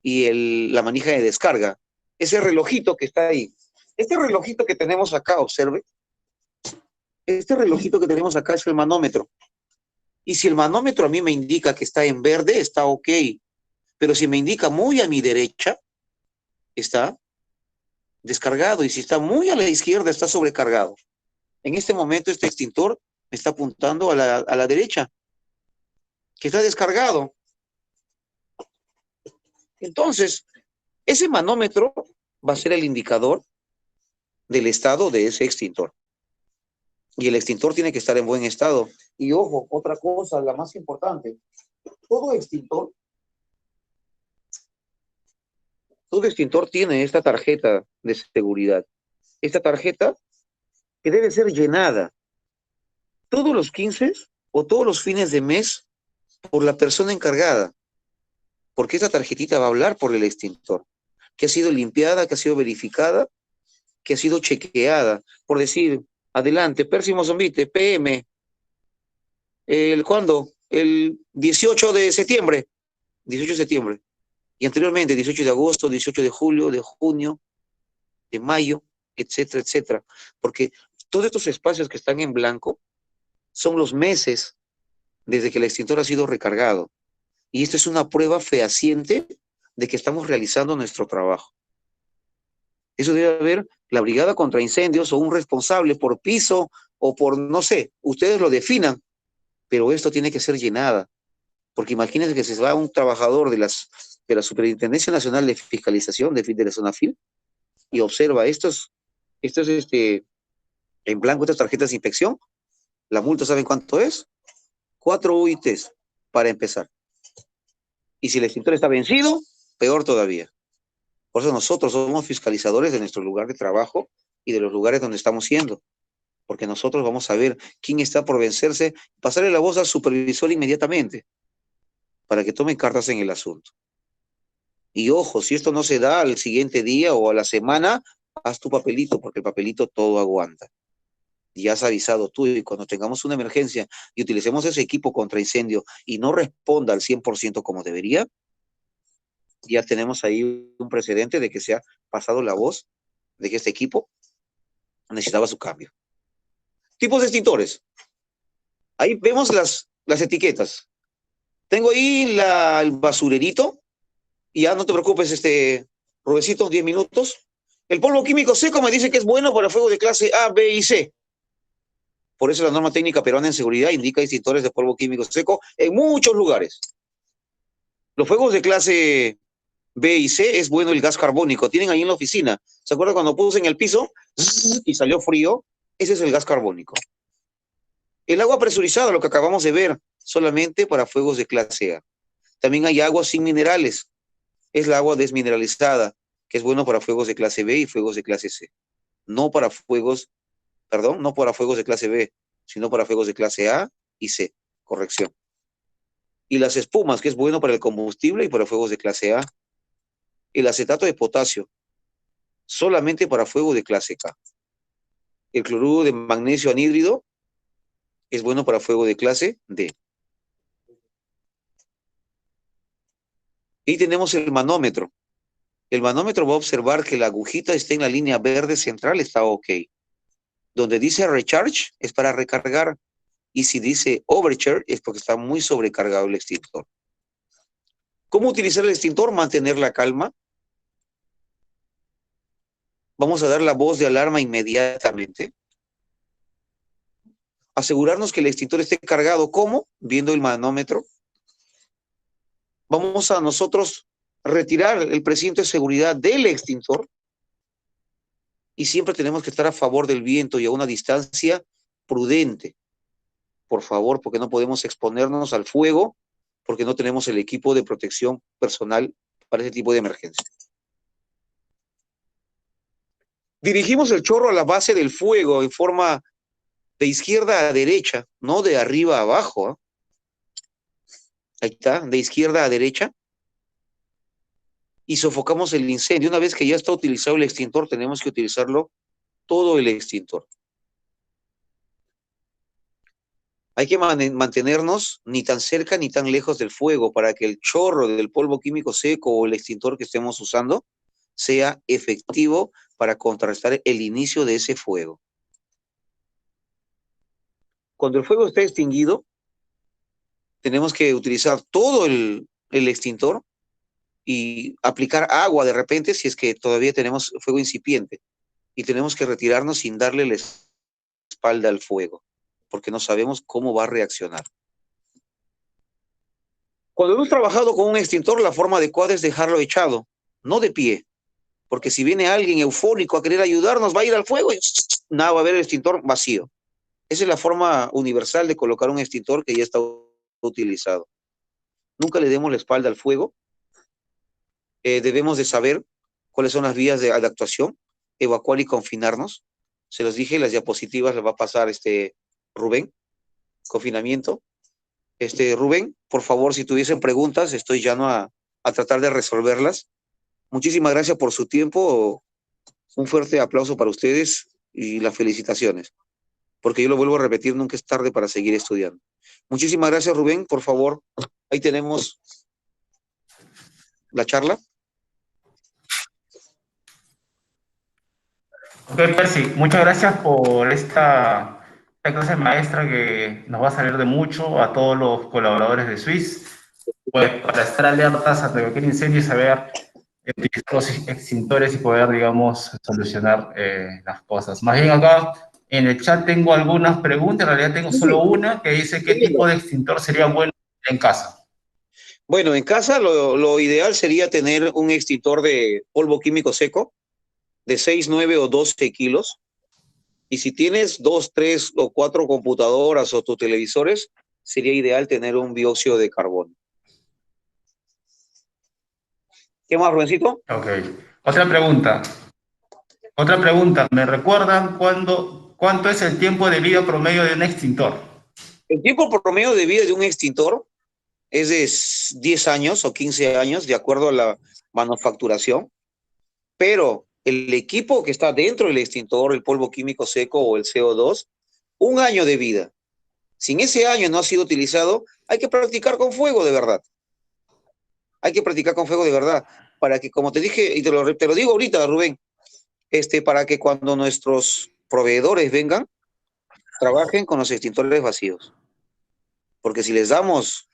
y la manija de descarga. Ese relojito que está ahí, este relojito que tenemos acá, observe, este relojito que tenemos acá es el manómetro. Y si el manómetro a mí me indica que está en verde, está ok. Pero si me indica muy a mi derecha, está descargado. Y si está muy a la izquierda, está sobrecargado. En este momento, este extintor me está apuntando a la derecha, que está descargado. Entonces, ese manómetro va a ser el indicador del estado de ese extintor. Y el extintor tiene que estar en buen estado. Y ojo, otra cosa, la más importante, todo extintor tiene esta tarjeta de seguridad. Esta tarjeta que debe ser llenada todos los 15 o todos los fines de mes por la persona encargada, porque esta tarjetita va a hablar por el extintor, que ha sido limpiada, que ha sido verificada, que ha sido chequeada, por decir, adelante, Percy Mozambique, PM, ¿cuándo? El 18 de septiembre, 18 de septiembre, y anteriormente 18 de agosto, 18 de julio, de junio, de mayo, etcétera, etcétera, porque todos estos espacios que están en blanco son los meses desde que el extintor ha sido recargado. Y esto es una prueba fehaciente de que estamos realizando nuestro trabajo. Eso debe haber la brigada contra incendios o un responsable por piso o por, no sé, ustedes lo definan, pero esto tiene que ser llenada. Porque imagínense que se va un trabajador de la Superintendencia Nacional de Fiscalización, de la Zonafil, y observa estos en blanco, estas tarjetas de inspección. La multa, ¿saben cuánto es? 4 UITs para empezar. Y si el extintor está vencido, peor todavía. Por eso nosotros somos fiscalizadores de nuestro lugar de trabajo y de los lugares donde estamos yendo. Porque nosotros vamos a ver quién está por vencerse, pasarle la voz al supervisor inmediatamente para que tome cartas en el asunto. Y ojo, si esto no se da al siguiente día o a la semana, haz tu papelito, porque el papelito todo aguanta. Ya has avisado tú, y cuando tengamos una emergencia y utilicemos ese equipo contra incendio y no responda al 100% como debería, ya tenemos ahí un precedente de que se ha pasado la voz de que este equipo necesitaba su cambio. Tipos de extintores. Ahí vemos las etiquetas. Tengo ahí el basurerito, y ya no te preocupes, Rubecito, 10 minutos. El polvo químico seco me dice que es bueno para fuego de clase A, B y C. Por eso la norma técnica peruana en seguridad indica extintores de polvo químico seco en muchos lugares. Los fuegos de clase B y C es bueno el gas carbónico. Tienen ahí en la oficina. ¿Se acuerdan cuando puse en el piso y salió frío? Ese es el gas carbónico. El agua presurizada, lo que acabamos de ver, solamente para fuegos de clase A. También hay agua sin minerales. Es la agua desmineralizada, que es bueno para fuegos de clase B y fuegos de clase C. No para fuegos de clase B, sino para fuegos de clase A y C. Corrección. Y las espumas, que es bueno para el combustible y para fuegos de clase A. El acetato de potasio, solamente para fuego de clase K. El cloruro de magnesio anhídrido es bueno para fuego de clase D. Y tenemos el manómetro. El manómetro va a observar que la agujita esté en la línea verde central, está ok. Donde dice recharge es para recargar, y si dice overcharge es porque está muy sobrecargado el extintor. ¿Cómo utilizar el extintor? Mantener la calma. Vamos a dar la voz de alarma inmediatamente. Asegurarnos que el extintor esté cargado. ¿Cómo? Viendo el manómetro. Vamos a nosotros retirar el precinto de seguridad del extintor. Y siempre tenemos que estar a favor del viento y a una distancia prudente. Por favor, porque no podemos exponernos al fuego, porque no tenemos el equipo de protección personal para ese tipo de emergencia. Dirigimos el chorro a la base del fuego en forma de izquierda a derecha, no de arriba a abajo, ¿eh? Ahí está, de izquierda a derecha. Y sofocamos el incendio. Una vez que ya está utilizado el extintor, tenemos que utilizarlo todo el extintor. Hay que mantenernos ni tan cerca ni tan lejos del fuego para que el chorro del polvo químico seco o el extintor que estemos usando sea efectivo para contrarrestar el inicio de ese fuego. Cuando el fuego está extinguido, tenemos que utilizar todo el extintor y aplicar agua de repente si es que todavía tenemos fuego incipiente. Y tenemos que retirarnos sin darle la espalda al fuego, porque no sabemos cómo va a reaccionar. Cuando hemos trabajado con un extintor, la forma adecuada es dejarlo echado, no de pie, porque si viene alguien eufórico a querer ayudarnos, va a ir al fuego y nada, va a haber el extintor vacío. Esa es la forma universal de colocar un extintor que ya está utilizado. Nunca le demos la espalda al fuego. Debemos de saber cuáles son las vías de actuación, evacuar y confinarnos. Se los dije, las diapositivas las va a pasar Rubén, confinamiento. Rubén, por favor, si tuviesen preguntas, estoy llano a tratar de resolverlas. Muchísimas gracias por su tiempo. Un fuerte aplauso para ustedes y las felicitaciones. Porque yo lo vuelvo a repetir, nunca es tarde para seguir estudiando. Muchísimas gracias, Rubén. Por favor, ahí tenemos la charla. Ok, Percy, muchas gracias por esta clase maestra que nos va a salir de mucho a todos los colaboradores de Swiss, pues para estar alertas ante cualquier incendio y saber utilizar los extintores y poder, digamos, solucionar las cosas. Más bien acá en el chat tengo algunas preguntas, en realidad tengo solo una que dice qué tipo de extintor sería bueno en casa. Bueno, en casa lo ideal sería tener un extintor de polvo químico seco de 6, 9 o 12 kilos. Y si tienes 2, 3 o 4 computadoras o tus televisores, sería ideal tener un dióxido de carbono. ¿Qué más, Rubéncito? Ok. Otra pregunta. ¿Me recuerdan cuánto es el tiempo de vida promedio de un extintor? El tiempo promedio de vida de un extintor es de 10 años o 15 años, de acuerdo a la manufacturación. Pero el equipo que está dentro del extintor, el polvo químico seco o el CO2, 1 año de vida. Si en ese año no ha sido utilizado, hay que practicar con fuego de verdad. Hay que practicar con fuego de verdad. Para que, como te dije, y te lo digo ahorita, Rubén, para que cuando nuestros proveedores vengan, trabajen con los extintores vacíos. Porque si les damos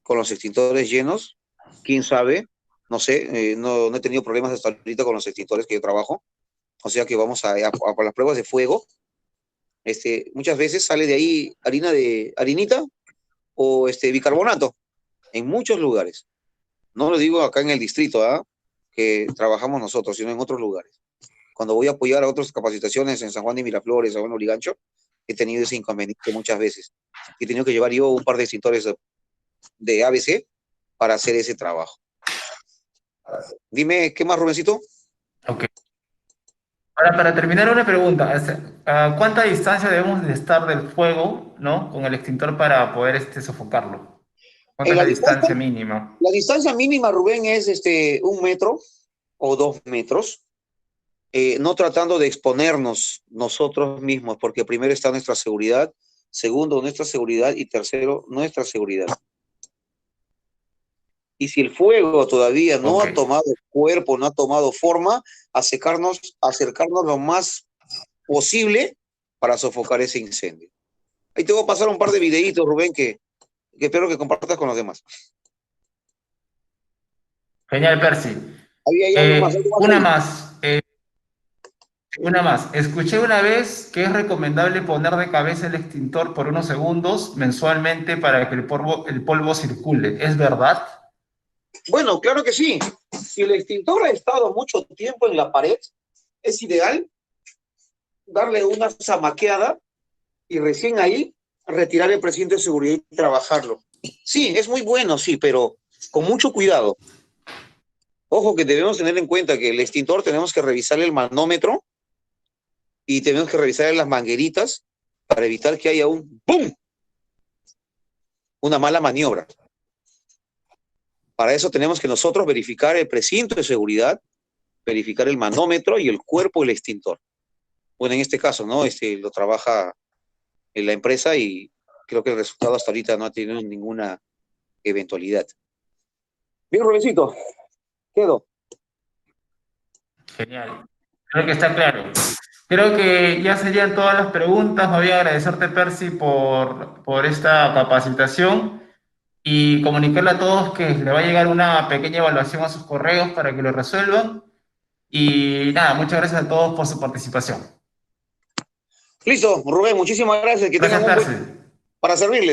con los extintores llenos, quién sabe, no sé, no he tenido problemas hasta ahorita con los extintores que yo trabajo. O sea que vamos a las pruebas de fuego. Muchas veces sale de ahí harinita o bicarbonato, en muchos lugares. No lo digo acá en el distrito, que trabajamos nosotros, sino en otros lugares. Cuando voy a apoyar a otras capacitaciones en San Juan de Miraflores o en Lurigancho, he tenido ese inconveniente muchas veces. He tenido que llevar yo un par de extintores de ABC para hacer ese trabajo. Dime, ¿qué más, Rubéncito? Ok. Ahora, para terminar, una pregunta. ¿A cuánta distancia debemos de estar del fuego, ¿no? Con el extintor para poder sofocarlo? ¿Cuánta es la distancia mínima? La distancia mínima, Rubén, es 1 metro o 2 metros. No tratando de exponernos nosotros mismos, porque primero está nuestra seguridad, segundo, nuestra seguridad, y tercero, nuestra seguridad. Y si el fuego todavía no ha tomado cuerpo, no ha tomado forma, acercarnos lo más posible para sofocar ese incendio. Ahí te voy a pasar un par de videitos, Rubén, que espero que compartas con los demás. Genial, Percy. Una más. Escuché una vez que es recomendable poner de cabeza el extintor por unos segundos mensualmente para que el polvo circule. ¿Es verdad? Bueno, claro que sí. Si el extintor ha estado mucho tiempo en la pared, es ideal darle una zamaqueada y recién ahí retirar el precinto de seguridad y trabajarlo. Sí, es muy bueno, sí, pero con mucho cuidado. Ojo que debemos tener en cuenta que el extintor tenemos que revisar el manómetro y tenemos que revisar las mangueritas para evitar que haya un ¡pum! Una mala maniobra. Para eso tenemos que nosotros verificar el precinto de seguridad, verificar el manómetro y el cuerpo del extintor. Bueno, en este caso, ¿no? Lo trabaja en la empresa y creo que el resultado hasta ahorita no ha tenido ninguna eventualidad. Bien, Rubéncito, quedo. Genial. Creo que está claro. Creo que ya serían todas las preguntas. Me voy a agradecerte, Percy, por esta capacitación y comunicarle a todos que le va a llegar una pequeña evaluación a sus correos para que lo resuelvan. Y nada, muchas gracias a todos por su participación. Listo, Rubén, muchísimas gracias. Que Gracias, tengan Percy. para servirles.